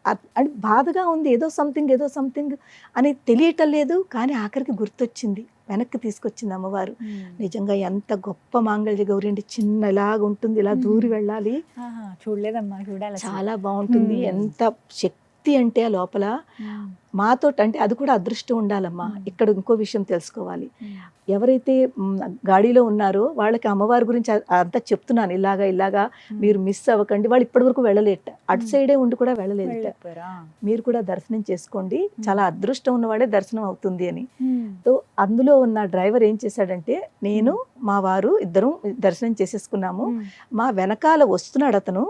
అంటే బాధగా ఉంది, ఏదో సంథింగ్ అని తెలియటం లేదు, కానీ ఆఖరికి గుర్తొచ్చింది, వెనక్కి తీసుకొచ్చింది అమ్మవారు. నిజంగా ఎంత గొప్ప మాంగళ్య గౌరి అండి, చిన్న ఇలాగ ఉంటుంది, ఇలా దూరి వెళ్ళాలి, చూడలేదమ్మా, చూడాలి, చాలా బాగుంటుంది. ఎంత శక్తి అంటే ఆ లోపల మాతో, అంటే అది కూడా అదృష్టం ఉండాలమ్మా. ఇక్కడ ఇంకో విషయం తెలుసుకోవాలి, ఎవరైతే గాడిలో ఉన్నారో వాళ్ళకి అమ్మవారి గురించి అంతా చెప్తున్నాను, ఇలాగా మీరు మిస్ అవ్వకండి. వాళ్ళు ఇప్పటి వరకు వెళ్ళలేట, అటు సైడే ఉండి కూడా వెళ్ళలేట. మీరు కూడా దర్శనం చేసుకోండి, చాలా అదృష్టం ఉన్నవాడే దర్శనం అవుతుంది అని. సో అందులో ఉన్న డ్రైవర్ ఏం చేశాడంటే, నేను మా వారు ఇద్దరం దర్శనం చేసేసుకున్నాము. మా వెనకాల వస్తున్నాడు అతను.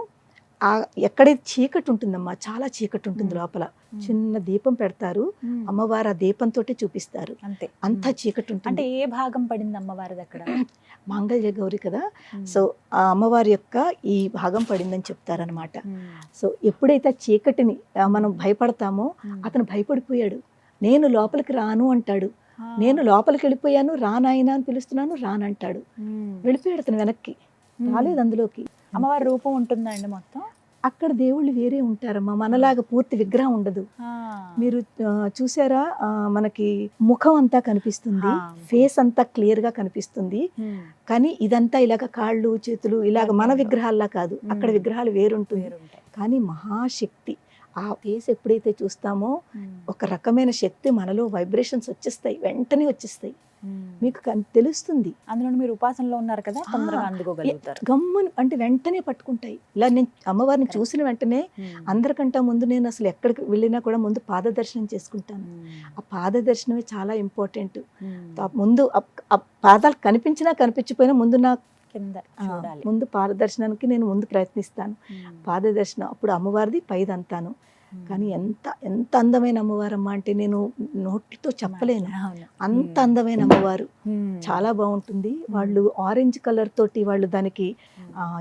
ఎక్కడైతే చీకటి ఉంటుందమ్మా, చాలా చీకటి ఉంటుంది లోపల, చిన్న దీపం పెడతారు, అమ్మవారు ఆ దీపంతో చూపిస్తారు, అంతా చీకటి ఉంటుంది. అంటే ఏ భాగం పడింది అమ్మవారిది అక్కడ? మాంగళ్య గౌరి కదా, సో ఆ అమ్మవారి యొక్క ఈ భాగం పడిందని చెప్తారనమాట. సో ఎప్పుడైతే చీకటిని మనం భయపడతామో, అతను భయపడిపోయాడు, నేను లోపలికి రాను అంటాడు, నేను లోపలికి వెళ్ళిపోయాను, రానాయన అని పిలుస్తున్నాను, రానంటాడు, వెళ్ళిపోయాడు అతను వెనక్కి, రాలేదు అందులోకి. అమ్మవారి రూపం ఉంటుందండి మొత్తం అక్కడ? దేవుళ్ళు వేరే ఉంటారమ్మా, మనలాగా పూర్తి విగ్రహం ఉండదు. మీరు చూసారా, మనకి ముఖం అంతా కనిపిస్తుంది, ఫేస్ అంతా క్లియర్ గా కనిపిస్తుంది, కానీ ఇదంతా ఇలాగ కాళ్ళు చేతులు ఇలాగ మన విగ్రహాల్లా కాదు, అక్కడ విగ్రహాలు వేరుంటుంది. కానీ మహాశక్తి, ఆ ఫేస్ ఎప్పుడైతే చూస్తామో ఒక రకమైన శక్తి మనలో వైబ్రేషన్స్ వచ్చేస్తాయి, వెంటనే వచ్చేస్తాయి, మీకు తెలుస్తుంది. అందులో మీరు ఉపాసనలో ఉన్నారు కదా, తొందరగా అందుకోగలుగుతారు. గమ్మును అంటే వెంటనే పట్టుకుంటాయి. ఇలా నేను అమ్మవారిని చూసిన వెంటనే, అందరికంటే ముందు నేను అసలు ఎక్కడికి వెళ్ళినా కూడా ముందు పాద దర్శనం చేసుకుంటాను. ఆ పాద దర్శనమే చాలా ఇంపార్టెంట్. ముందు పాదాలు కనిపించినా కనిపించిపోయినా ముందు నా ముందు పాద దర్శనానికి నేను ముందు ప్రయత్నిస్తాను. పాద దర్శనం అప్పుడు అమ్మవారిది పైదంతాను. కానీ ఎంత అందమైన అమ్మవారమ్మ అంటే నేను నోటితో చెప్పలేను, అంత అందమైన అమ్మవారు, చాలా బాగుంటుంది. వాళ్ళు ఆరెంజ్ కలర్ తోటి వాళ్ళు దానికి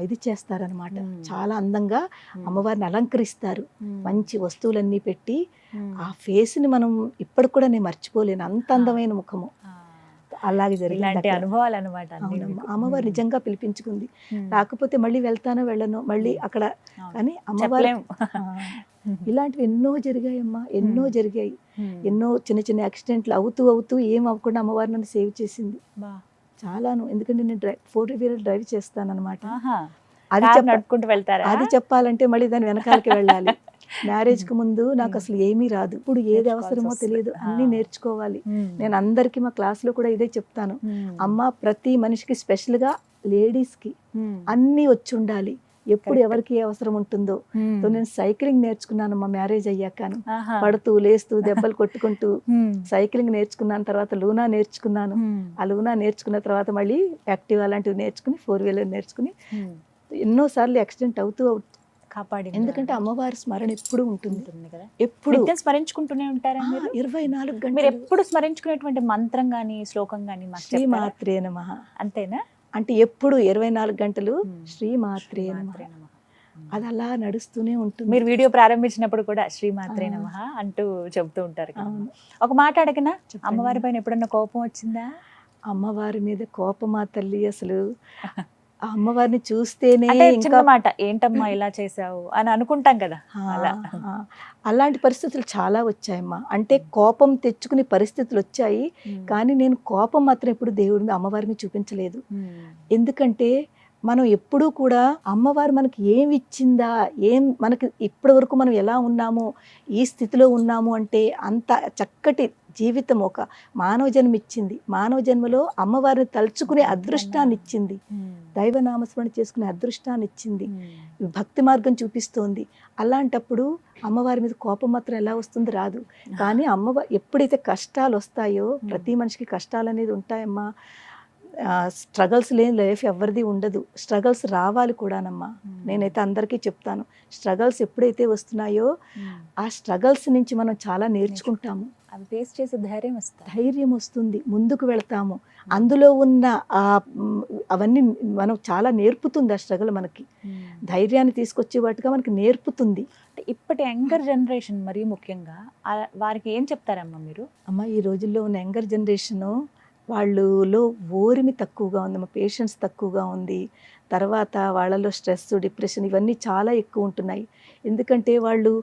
ఇది చేస్తారనమాట, చాలా అందంగా అమ్మవారిని అలంకరిస్తారు, మంచి వస్తువులన్నీ పెట్టి. ఆ ఫేస్ ని మనం ఇప్పటికి కూడా నేను మర్చిపోలేను, అంత అందమైన ముఖము. అలాగే జరిగింది అనుభవాలు అనమాట. అమ్మవారు నిజంగా పిలిపించుకుంది, రాకపోతే మళ్ళీ వెళ్తానో వెళ్ళను మళ్ళీ అక్కడ. కానీ అమ్మవారు ఇలాంటివి ఎన్నో జరిగాయమ్మా, ఎన్నో జరిగాయి, ఎన్నో చిన్న చిన్న యాక్సిడెంట్లు అవుతూ ఏం అవ్వకుండా అమ్మవారు నన్ను సేవ్ చేసింది చాలాను. ఎందుకంటే నేను 4-wheeler డ్రైవ్ చేస్తాను అనమాట. అది చెప్పాలంటే మళ్ళీ దాని వెనకాలకి వెళ్ళాలి. మ్యారేజ్ కి ముందు నాకు అసలు ఏమీ రాదు, ఇప్పుడు ఏది అవసరమో తెలియదు, అన్ని నేర్చుకోవాలి. నేను అందరికి మా క్లాస్ లో కూడా ఇదే చెప్తాను, అమ్మ ప్రతి మనిషికి స్పెషల్ గా లేడీస్ కి అన్ని వచ్చి ఉండాలి, ఎప్పుడు ఎవరికి ఏ అవసరం ఉంటుందో. నేను సైక్లింగ్ నేర్చుకున్నాను మా మ్యారేజ్ అయ్యాకను, పడుతూ లేస్తూ దెబ్బలు కొట్టుకుంటూ సైక్లింగ్ నేర్చుకున్నాను. తర్వాత లూనా నేర్చుకున్నాను, ఆ లూనా నేర్చుకున్న తర్వాత మళ్ళీ యాక్టివ్ అలాంటివి నేర్చుకుని 4-wheeler నేర్చుకుని ఎన్నోసార్లు యాక్సిడెంట్ అవుతూ కాపాడి. ఎందుకంటే అమ్మవారి స్మరణ ఎప్పుడు ఉంటుంది కదా, ఎప్పుడు స్మరించుకుంటూనే ఉంటారా 24 గంటలు? మీరు ఎప్పుడు స్మరించుకునేటువంటి మంత్రం గానీ శ్లోకం గానీ శ్రీమాత్రే నమః అంతేనా? అంటే ఎప్పుడు 24 గంటలు శ్రీమాత్రే నమః, అది అలా నడుస్తూనే ఉంటుంది. మీరు వీడియో ప్రారంభించినప్పుడు కూడా శ్రీమాత్రే నమః అంటూ చెబుతూ ఉంటారు. ఒక మాట అడగనా, అమ్మవారి పైన ఎప్పుడన్నా కోపం వచ్చిందా? అమ్మవారి మీద కోపమా తల్లి, అసలు ఆ అమ్మవారిని చూస్తేనే అంటే ఇంకా చిన్న మాట ఏంటమ్మా ఇలా చేసావు అని అనుకుంటాం కదా అలా. ఆ, అలాంటి పరిస్థితులు చాలా వచ్చాయమ్మా. అంటే కోపం తెచ్చుకునే పరిస్థితులు వచ్చాయి, కానీ నేను కోపం మాత్రం ఎప్పుడు దేవుడి మీద అమ్మవారి మీద చూపించలేదు. ఎందుకంటే మనం ఎప్పుడూ కూడా అమ్మవారు మనకి ఏమి ఇచ్చిందా, ఏం మనకి ఇప్పటి వరకు మనం ఎలా ఉన్నామో, ఈ స్థితిలో ఉన్నాము అంటే అంత చక్కటి జీవితం ఒక మానవ జన్మ ఇచ్చింది. మానవ జన్మలో అమ్మవారిని తలుచుకునే అదృష్టాన్ని ఇచ్చింది, దైవనామస్మరణ చేసుకునే అదృష్టాన్ని ఇచ్చింది, భక్తి మార్గం చూపిస్తోంది. అలాంటప్పుడు అమ్మవారి మీద కోపం మాత్రం ఎలా వస్తుంది? రాదు. కానీ అమ్మవారు ఎప్పుడైతే కష్టాలు వస్తాయో, ప్రతి మనిషికి కష్టాలు అనేది ఉంటాయమ్మా. స్ట్రగల్స్ లేని లైఫ్ ఎవరిది ఉండదు. స్ట్రగల్స్ రావాలి కూడానమ్మా. నేనైతే అందరికీ చెప్తాను, స్ట్రగల్స్ ఎప్పుడైతే వస్తున్నాయో ఆ స్ట్రగల్స్ నుంచి మనం చాలా నేర్చుకుంటాము, అవి ఫేస్ చేసే ధైర్యం వస్తుంది, ధైర్యం వస్తుంది, ముందుకు వెళతాము. అందులో ఉన్న అవన్నీ మనం చాలా నేర్పుతుంది. ఆ స్ట్రగల్ మనకి ధైర్యాన్ని తీసుకొచ్చే వాటిగా మనకి నేర్పుతుంది. అంటే ఇప్పటి యంగర్ జనరేషన్ మరీ ముఖ్యంగా వారికి ఏం చెప్తారమ్మా మీరు? అమ్మ, ఈ రోజుల్లో ఉన్న యంగర్ జనరేషను వాళ్ళలో ఓరిమి తక్కువగా ఉందమ్మా, పేషెన్స్ తక్కువగా ఉంది. తర్వాత వాళ్ళలో స్ట్రెస్, డిప్రెషన్ ఇవన్నీ చాలా ఎక్కువ ఉంటున్నాయి. ఎందుకంటే వాళ్ళు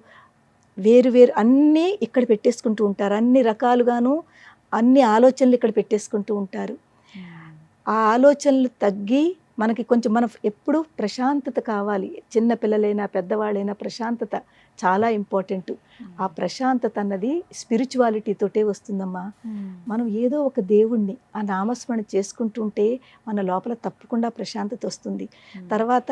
వేరు వేరు అన్నీ ఇక్కడ పెట్టేసుకుంటూ ఉంటారు, అన్ని రకాలుగాను అన్ని ఆలోచనలు ఇక్కడ పెట్టేసుకుంటూ ఉంటారు. ఆ ఆలోచనలు తగ్గి మనకి కొంచెం మనం ఎప్పుడు ప్రశాంతత కావాలి. చిన్న పిల్లలైనా పెద్దవాళ్ళైనా ప్రశాంతత చాలా ఇంపార్టెంట్. ఆ ప్రశాంతత అన్నది స్పిరిచువాలిటీతోటే వస్తుందమ్మా. మనం ఏదో ఒక దేవుణ్ణి ఆ నామస్మరణ చేసుకుంటుంటే మన లోపల తప్పకుండా ప్రశాంతత వస్తుంది. తర్వాత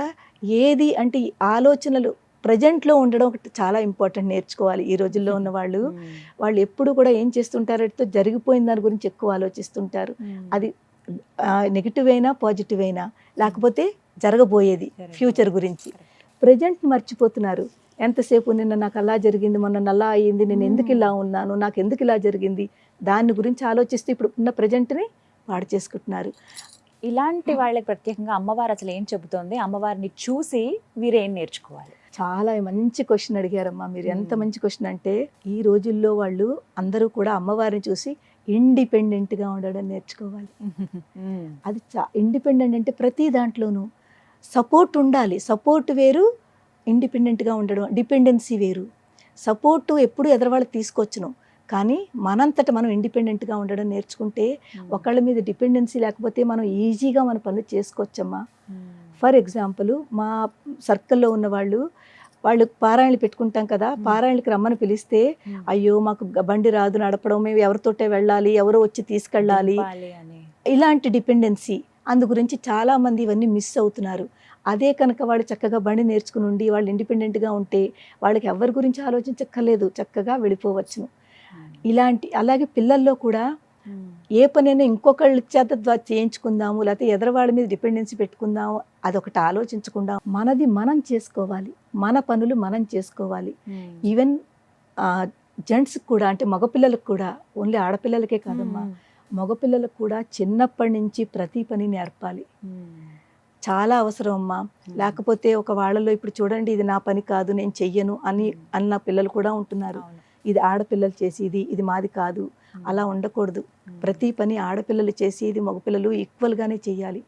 ఏది అంటే ఈ ఆలోచనలు ప్రజెంట్లో ఉండడం ఒకటి చాలా ఇంపార్టెంట్, నేర్చుకోవాలి. ఈ రోజుల్లో ఉన్న వాళ్ళు ఎప్పుడు కూడా ఏం చేస్తుంటారంటే జరిగిపోయిన దాని గురించి ఎక్కువ ఆలోచిస్తుంటారు. అది నెగిటివ్ అయినా పాజిటివ్ అయినా, లేకపోతే జరగబోయేది ఫ్యూచర్ గురించి. ప్రజెంట్ మర్చిపోతున్నారు. ఎంతసేపు నిన్న నాకు అలా జరిగింది, మొన్న అలా అయ్యింది, నేను ఎందుకు ఇలా ఉన్నాను, నాకు ఎందుకు ఇలా జరిగింది, దాని గురించి ఆలోచిస్తూ ఇప్పుడు ఉన్న ప్రజెంట్ని పాడు చేసుకుంటున్నారు. ఇలాంటి వాళ్ళకి ప్రత్యేకంగా అమ్మవారు అసలు ఏం చెబుతోంది? అమ్మవారిని చూసి వీరేం నేర్చుకోవాలి? చాలా మంచి క్వశ్చన్ అడిగారమ్మా మీరు. ఎంత మంచి క్వశ్చన్ అంటే, ఈ రోజుల్లో వాళ్ళు అందరూ కూడా అమ్మవారిని చూసి ఇండిపెండెంట్గా ఉండడం నేర్చుకోవాలి. అది ఇండిపెండెంట్ అంటే ప్రతి దాంట్లోనూ సపోర్ట్ ఉండాలి. సపోర్ట్ వేరు, ఇండిపెండెంట్గా ఉండడం, డిపెండెన్సీ వేరు. సపోర్టు ఎప్పుడు ఎదరవాళ్ళకి తీసుకొచ్చును, కానీ మనంతట మనం ఇండిపెండెంట్గా ఉండడం నేర్చుకుంటే ఒకళ్ళ మీద డిపెండెన్సీ లేకపోతే మనం ఈజీగా మన పనులు చేసుకోవచ్చమ్మా. ఫర్ ఎగ్జాంపుల్, మా సర్కిల్లో ఉన్న వాళ్ళు పారాయణలు పెట్టుకుంటాం కదా, పారాయణకి రమ్మని పిలిస్తే అయ్యో మాకు బండి రాదు నడపడం, మేము ఎవరితోటే వెళ్ళాలి, ఎవరో వచ్చి తీసుకెళ్ళాలి, ఇలాంటి డిపెండెన్సీ. అందు గురించి చాలామంది ఇవన్నీ మిస్ అవుతున్నారు. అదే కనుక వాళ్ళు చక్కగా బండి నేర్చుకుని ఉండి వాళ్ళు ఇండిపెండెంట్గా ఉంటే వాళ్ళకి ఎవరి గురించి ఆలోచించక్కర్లేదు, చక్కగా వెళ్ళిపోవచ్చును. అలాగే పిల్లల్లో కూడా ఏ పనైనా ఇంకొకళ్ళ చేత చేయించుకుందాము, లేకపోతే ఎదరవాళ్ళ మీద డిపెండెన్సీ పెట్టుకుందాము, అదొకటి ఆలోచించకుండా మనది మనం చేసుకోవాలి, మన పనులు మనం చేసుకోవాలి. ఈవెన్ జెంట్స్కి కూడా, అంటే మగపిల్లలకు కూడా, ఓన్లీ ఆడపిల్లలకే కాదమ్మా, మగపిల్లలకు కూడా చిన్నప్పటి నుంచి ప్రతి పని నేర్పాలి. చాలా అవసరం అమ్మా. లేకపోతే ఒక వాళ్ళలో ఇప్పుడు చూడండి, ఇది నా పని కాదు, నేను చెయ్యను అన్న పిల్లలు కూడా ఉంటున్నారు. ఇది ఆడపిల్లలు చేసేది, ఇది మాది కాదు, అలా ఉండకూడదు. ప్రతి పని ఆడపిల్లలు చేసేది మగపిల్లలు ఈక్వల్గానే చెయ్యాలి.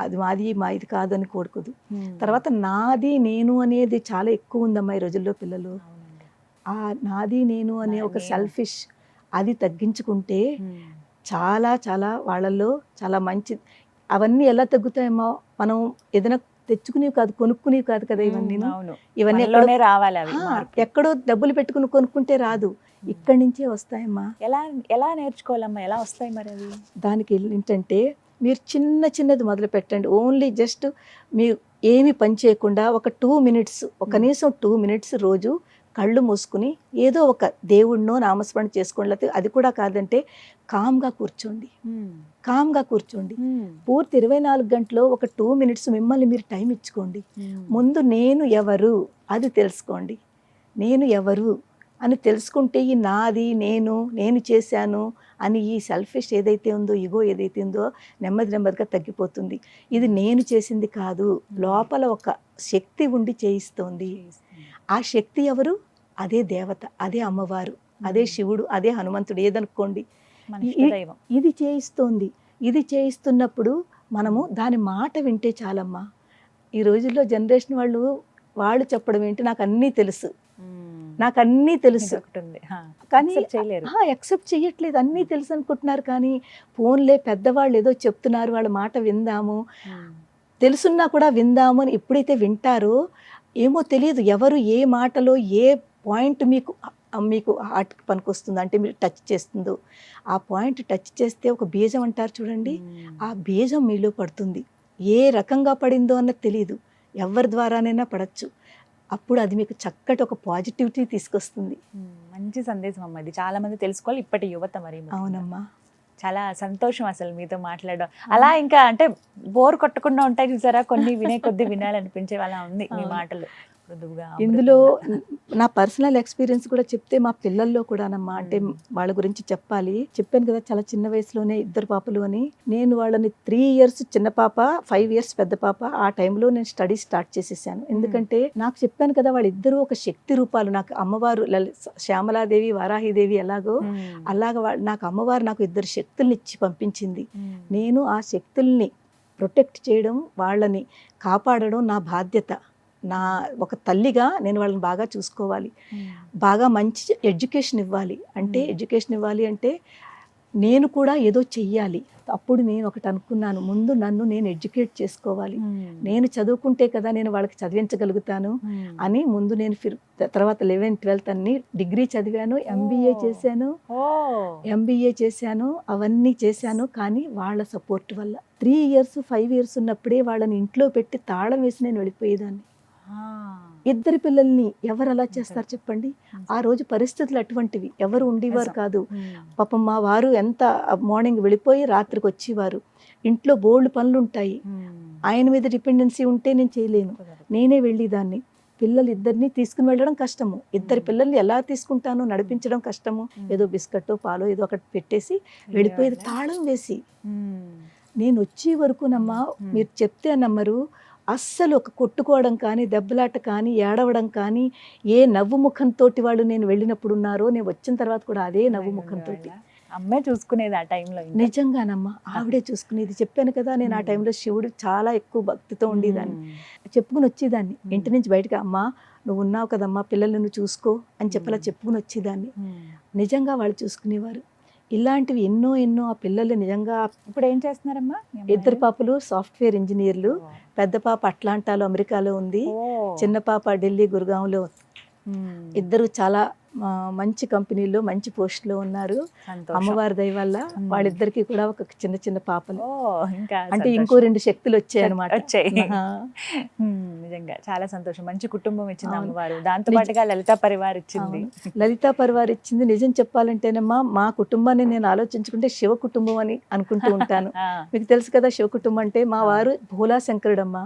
అది మాది కాదు అని కోరుకోదు. తర్వాత నాది నేను అనేది చాలా ఎక్కువ ఉందమ్మా ఈ రోజుల్లో పిల్లలు. ఆ నాది నేను అనే ఒక సెల్ఫిష్ అది తగ్గించుకుంటే చాలా చాలా వాళ్ళల్లో చాలా మంచి. అవన్నీ ఎలా తగ్గుతాయమ్మా? మనం ఏదైనా తెచ్చుకునేవి కాదు, కొనుక్కునేవి కాదు కదా ఇవన్నీ. ఇవన్నీ రావాలి. ఎక్కడో డబ్బులు పెట్టుకుని కొనుక్కుంటే రాదు, ఇక్కడి నుంచే వస్తాయమ్మా. ఎలా నేర్చుకోవాలమ్మా? ఎలా వస్తాయి మరి అవి? దానికి ఏంటంటే, మీరు చిన్నది మొదలు పెట్టండి. ఓన్లీ జస్ట్ మీరు ఏమి పని చేయకుండా ఒక 2 minutes, కనీసం 2 minutes రోజు కళ్ళు మూసుకుని ఏదో ఒక దేవుడినో నామస్మరణ చేసుకోండి. లేకపోతే అది కూడా కాదంటే కామ్గా కూర్చోండి. పూర్తి 24 గంటలో ఒక 2 minutes మిమ్మల్ని మీరు టైం ఇచ్చుకోండి. ముందు నేను ఎవరు అది తెలుసుకోండి. నేను ఎవరు అని తెలుసుకుంటే ఈ నాది, నేను చేశాను అని ఈ సెల్ఫిష్ ఏదైతే ఉందో, ఈగో ఏదైతే ఉందో నెమ్మదిగా తగ్గిపోతుంది. ఇది నేను చేసింది కాదు, లోపల ఒక శక్తి ఉండి చేయిస్తోంది. ఆ శక్తి ఎవరు? అదే దేవత, అదే అమ్మవారు, అదే శివుడు, అదే హనుమంతుడు, ఏదనుకోండి. ఇది చేయిస్తోంది. ఇది చేయిస్తున్నప్పుడు మనము దాని మాట వింటే చాలమ్మా. ఈ రోజుల్లో జనరేషన్ వాళ్ళు చెప్పడం ఏంటి, నాకు అన్నీ తెలుసు, నాకు అన్నీ తెలుసు కానీ చేయలేరు. యాక్సెప్ట్ చేయట్లేదు. అన్నీ తెలుసు అనుకుంటున్నారు, కానీ ఫోన్లే పెద్దవాళ్ళు ఏదో చెప్తున్నారు, వాళ్ళ మాట విందాము, తెలుసున్నా కూడా విందాము అని ఎప్పుడైతే వింటారో ఏమో తెలియదు ఎవరు ఏ మాటలో ఏ పాయింట్ మీకు హార్ట్కి పనికొస్తుందో, అంటే మీరు టచ్ చేస్తుందో ఆ పాయింట్ టచ్ చేస్తే ఒక బీజం అంటారు చూడండి, ఆ బీజం మీలో పడుతుంది. ఏ రకంగా పడిందో అన్నది తెలియదు, ఎవరి ద్వారానైనా పడచ్చు. అప్పుడు అది మీకు చక్కటి ఒక పాజిటివిటీ తీసుకొస్తుంది. మంచి సందేశం అమ్మ, ఇది చాలా మంది తెలుసుకోవాలి ఇప్పటి యువత. మరి అవునమ్మా, చాలా సంతోషం అసలు మీతో మాట్లాడడం. అలా ఇంకా అంటే బోర్ కొట్టకుండా ఉంటాయి చూసారా, కొన్ని వినే కొద్ది వినాలనిపించే అలా ఉంది మీ మాటలు. ఇందులో నా పర్సనల్ ఎక్స్పీరియన్స్ కూడా చెప్తే మా పిల్లల్లో కూడానమ్మా, అంటే వాళ్ళ గురించి చెప్పాను కదా, చాలా చిన్న వయసులోనే 2 పాపలు అని. నేను వాళ్ళని 3 years చిన్న పాప, 5 years పెద్ద పాప, ఆ టైంలో నేను స్టడీ స్టార్ట్ చేసేసాను. ఎందుకంటే నాకు చెప్పాను కదా, వాళ్ళిద్దరూ ఒక శక్తి రూపాలు. నాకు అమ్మవారు శ్యామలాదేవి, వారాహిదేవి ఎలాగో నాకు అమ్మవారు నాకు 2 శక్తుల్ని ఇచ్చి పంపించింది. నేను ఆ శక్తుల్ని ప్రొటెక్ట్ చేయడం, వాళ్ళని కాపాడడం నా బాధ్యత. నా ఒక తల్లిగా నేను వాళ్ళని బాగా చూసుకోవాలి, బాగా మంచి ఎడ్యుకేషన్ ఇవ్వాలి. ఎడ్యుకేషన్ ఇవ్వాలి అంటే నేను కూడా ఏదో చెయ్యాలి. అప్పుడు నేను ఒకటి అనుకున్నాను, ముందు నన్ను నేను ఎడ్యుకేట్ చేసుకోవాలి. నేను చదువుకుంటే కదా నేను వాళ్ళకి చదివించగలుగుతాను అని ముందు నేను తర్వాత 11th 12th అన్ని డిగ్రీ చదివాను, ఎంబీఏ చేశాను, అవన్నీ చేశాను. కానీ వాళ్ళ సపోర్ట్ వల్ల 3 years 5 years ఉన్నప్పుడే వాళ్ళని ఇంట్లో పెట్టి తాళం వేసి నేను వెళ్ళిపోయేదాన్ని. 2 పిల్లల్ని ఎవరు అలా చేస్తారు చెప్పండి? ఆ రోజు పరిస్థితులు అటువంటివి, ఎవరు ఉండేవారు కాదు. పాపం మా వారు ఎంత మార్నింగ్ వెళ్ళిపోయి రాత్రికి వచ్చేవారు. ఇంట్లో బోల్డ్ పనులు ఉంటాయి, ఆయన మీద డిపెండెన్సీ ఉంటే నేను చేయలేను, నేనే వెళ్ళేదాన్ని. పిల్లలు 2 తీసుకుని వెళ్ళడం కష్టము, 2 పిల్లల్ని ఎలా తీసుకుంటానో నడిపించడం కష్టము. ఏదో బిస్కెట్ పాలో ఏదో ఒకటి పెట్టేసి వెళ్ళిపోయేది తాళం వేసి. నేను వచ్చే వరకునమ్మా, మీరు చెప్తే నమ్మరు, అస్సలు ఒక కొట్టుకోవడం కానీ, దెబ్బలాట కానీ, ఏడవడం కానీ, ఏ నవ్వు ముఖంతో వాళ్ళు నేను వెళ్ళినప్పుడు ఉన్నారో, నేను వచ్చిన తర్వాత కూడా అదే నవ్వు ముఖంతో. అమ్మే చూసుకునేది ఆ టైంలో. నిజంగానమ్మా, ఆవిడే చూసుకునేది. చెప్పాను కదా, నేను ఆ టైంలో శివుడు చాలా ఎక్కువ భక్తితో ఉండేదాన్ని. చెప్పుకుని వచ్చేదాన్ని ఇంటి నుంచి బయటకు, అమ్మా నువ్వు ఉన్నావు కదమ్మా, పిల్లల్ని నువ్వు చూసుకో అని చెప్పలా చెప్పుకుని వచ్చేదాన్ని. నిజంగా వాళ్ళు చూసుకునేవారు. ఇలాంటివి ఎన్నో ఆ పిల్లలు నిజంగా. ఇప్పుడు ఏం చేస్తున్నారమ్మా? 2 పాపలు సాఫ్ట్వేర్ ఇంజనీర్లు. పెద్ద పాప అట్లాంటాలో అమెరికాలో ఉంది, చిన్న పాప ఢిల్లీ గురుగాంలో. 2 చాలా మంచి కంపెనీలో మంచి పోస్ట్లో ఉన్నారు. అమ్మవారి దయ వల్ల వాళ్ళిద్దరికి కూడా ఒక చిన్న పాపలు. అంటే ఇంకో 2 శక్తులు వచ్చాయి అనమాట. నిజంగా చాలా సంతోషం. మంచి కుటుంబం ఇచ్చింది అమ్మవారు, దాంతో పాటుగా లలితా పరివార్ ఇచ్చింది. లలితా పరివార్ ఇచ్చింది. నిజం చెప్పాలంటేనమ్మా, మా కుటుంబాన్ని నేను ఆలోచించుకుంటే శివ కుటుంబం అని అనుకుంటూ ఉంటాను. మీకు తెలుసు కదా శివ కుటుంబం అంటే, మా వారు భోలా శంకరుడమ్మా.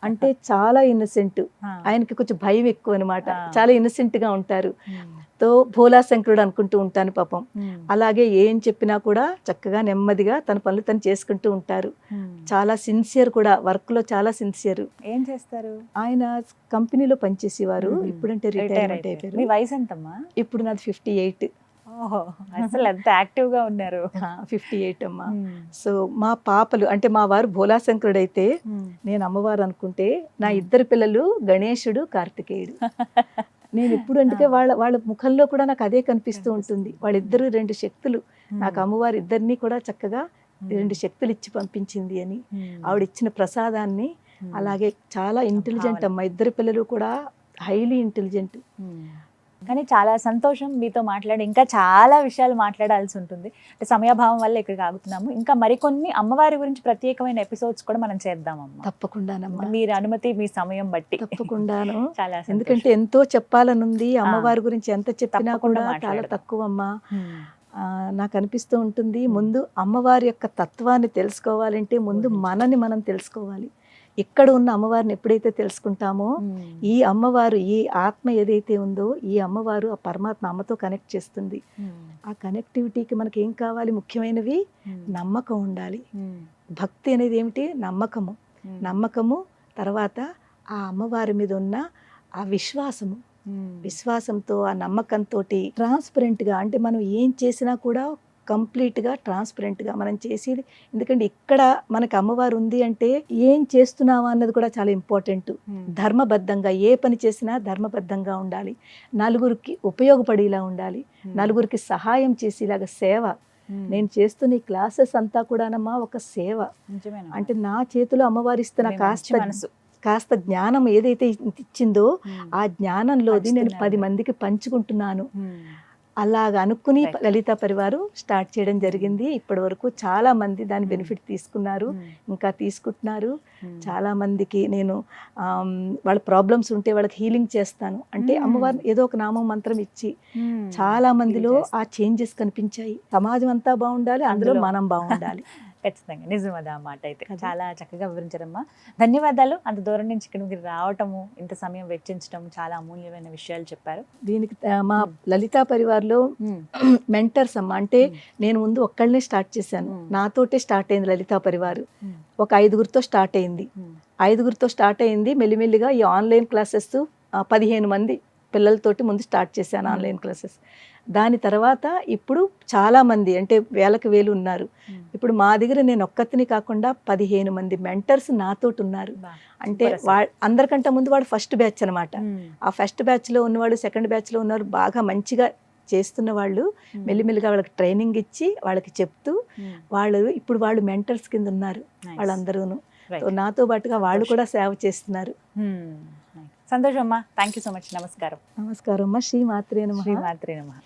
అంటే చాలా ఇన్నసెంట్, ఆయనకి కొంచెం భయం ఎక్కువ అనమాట, చాలా ఇన్నసెంట్ గా ఉంటారు. తో భోలా శంకరుడు అనుకుంటూ ఉంటాను పాపం. అలాగే ఏం చెప్పినా కూడా చక్కగా నెమ్మదిగా తన పనులు తను చేసుకుంటూ ఉంటారు. చాలా సిన్సియర్ కూడా, వర్క్ లో చాలా సిన్సియర్. ఏం చేస్తారు? ఆయన కంపెనీలో పనిచేసేవారు, ఇప్పుడంటే రిటైర్మెంట్ అయిపోయారు. మీ వయసు ఎంతమ్మా? ఇప్పుడు నాది 58. అసలు ఎంత యాక్టివ్ గా ఉన్నారు. 58 అమ్మా. సో మా పాపలు అంటే, మా వారు భోలా శంకరుడు అయితే నేను అమ్మవారు అనుకుంటే, నా 2 పిల్లలు గణేశుడు, కార్తికేయుడు. నేను ఎప్పుడు అందుకే వాళ్ళ ముఖంలో కూడా నాకు అదే కనిపిస్తూ ఉంటుంది. వాళ్ళిద్దరూ 2 శక్తులు. నాకు అమ్మవారు ఇద్దరిని కూడా చక్కగా 2 శక్తులు ఇచ్చి పంపించింది అని, ఆవిడ ఇచ్చిన ప్రసాదాన్ని. అలాగే చాలా ఇంటెలిజెంట్ అమ్మ, 2 పిల్లలు కూడా హైలీ ఇంటెలిజెంట్. కానీ చాలా సంతోషం మీతో మాట్లాడి. ఇంకా చాలా విషయాలు మాట్లాడాల్సి ఉంటుంది, అంటే సమయాభావం వల్ల ఇక్కడికి ఆగుతున్నాము. ఇంకా మరికొన్ని అమ్మవారి గురించి ప్రత్యేకమైన ఎపిసోడ్స్ కూడా మనం చేద్దామమ్మా. తప్పకుండానమ్మా, మీరు అనుమతి, మీ సమయం బట్టి. తప్పకుండాను. చాలా ఎందుకంటే ఎంతో చెప్పాలనుంది. అమ్మవారి గురించి ఎంత చెప్పినా కూడా చాలా తక్కువ అమ్మా. నాకు అనిపిస్తూ ఉంటుంది, ముందు అమ్మవారి యొక్క తత్వాన్ని తెలుసుకోవాలంటే ముందు మనని మనం తెలుసుకోవాలి. ఇక్కడ ఉన్న అమ్మవారిని ఎప్పుడైతే తెలుసుకుంటామో, ఈ అమ్మవారు, ఈ ఆత్మ ఏదైతే ఉందో, ఈ అమ్మవారు ఆ పరమాత్మ అమ్మతో కనెక్ట్ చేస్తుంది. ఆ కనెక్టివిటీకి మనకి ఏం కావాలి? ముఖ్యమైనవి నమ్మకం ఉండాలి. భక్తి అనేది ఏమిటి? నమ్మకము. తర్వాత ఆ అమ్మవారి మీద ఉన్న ఆ విశ్వాసంతో, ఆ నమ్మకంతో ట్రాన్స్పరెంట్గా, అంటే మనం ఏం చేసినా కూడా కంప్లీట్గా ట్రాన్స్పరెంట్గా మనం చేసేది. ఎందుకంటే ఇక్కడ మనకి అమ్మవారు ఉంది అంటే ఏం చేస్తున్నావా అన్నది కూడా చాలా ఇంపార్టెంట్. ధర్మబద్ధంగా ఏ పని చేసినా ధర్మబద్ధంగా ఉండాలి, నలుగురికి ఉపయోగపడేలా ఉండాలి, నలుగురికి సహాయం చేసేలాగా సేవ. నేను చేస్తున్న ఈ క్లాసెస్ అంతా కూడానమ్మా ఒక సేవ. అంటే నా చేతిలో అమ్మవారు ఇస్తున్న కాస్త జ్ఞానం ఏదైతే ఇచ్చిందో ఆ జ్ఞానంలోది నేను 10 మందికి పంచుకుంటున్నాను. అలాగ అనుకుని లలిత పరివారు స్టార్ట్ చేయడం జరిగింది. ఇప్పటి వరకు చాలా మంది దాని బెనిఫిట్ తీసుకున్నారు, ఇంకా తీసుకుంటున్నారు. చాలా మందికి నేను వాళ్ళ ప్రాబ్లమ్స్ ఉంటే వాళ్ళకి హీలింగ్ చేస్తాను. అంటే అమ్మవారు ఏదో ఒక నామం మంత్రం ఇచ్చి చాలా మందిలో ఆ చేంజెస్ కనిపించాయి. సమాజం అంతా బాగుండాలి, అందులో మనం బాగుండాలి. ఖచ్చితంగా నిజం అది ఆ మాట అయితే. చాలా చక్కగా వివరించారమ్మా. ధన్యవాదాలు. అంత దూరం నుంచి ఇక్కడికి రావటము, ఇంత సమయం వెచ్చించడం, చాలా అమూల్యమైన విషయాలు చెప్పారు. దీనికి మా లలితా పరివార్లో మెంటర్స్ అమ్మ. అంటే నేను ముందు ఒక్కళ్ళనే స్టార్ట్ చేశాను, నాతోటే స్టార్ట్ అయింది లలితా పరివారు. ఒక 5గురితో స్టార్ట్ అయింది. 5గురితో స్టార్ట్ అయింది. మెల్లిమెల్లిగా ఈ ఆన్లైన్ క్లాసెస్ 15 మంది పిల్లలతోటి ముందు స్టార్ట్ చేశాను ఆన్లైన్ క్లాసెస్. దాని తర్వాత ఇప్పుడు చాలా మంది, అంటే వేలకు వేలు ఉన్నారు. ఇప్పుడు మా దగ్గర నేను ఒక్కతిని కాకుండా 15 మంది మెంటర్స్ నాతోటి ఉన్నారు. అంటే అందరికంటే ముందు వాడు ఫస్ట్ బ్యాచ్ అనమాట. ఆ ఫస్ట్ బ్యాచ్లో ఉన్నవాడు, సెకండ్ బ్యాచ్లో ఉన్నవాడు బాగా మంచిగా చేస్తున్న వాళ్ళు మెల్లిమెల్లిగా వాళ్ళకి ట్రైనింగ్ ఇచ్చి వాళ్ళకి చెప్తూ ఇప్పుడు వాళ్ళు మెంటర్స్ కింద ఉన్నారు వాళ్ళందరూను. నాతో పాటుగా వాళ్ళు కూడా సేవ చేస్తున్నారు. సంతోషం అమ్మా. Thank you so much. నమస్కారం. నమస్కారం అమ్మ. శ్రీమాత్రే నమః. శ్రీమాత్రే నమః.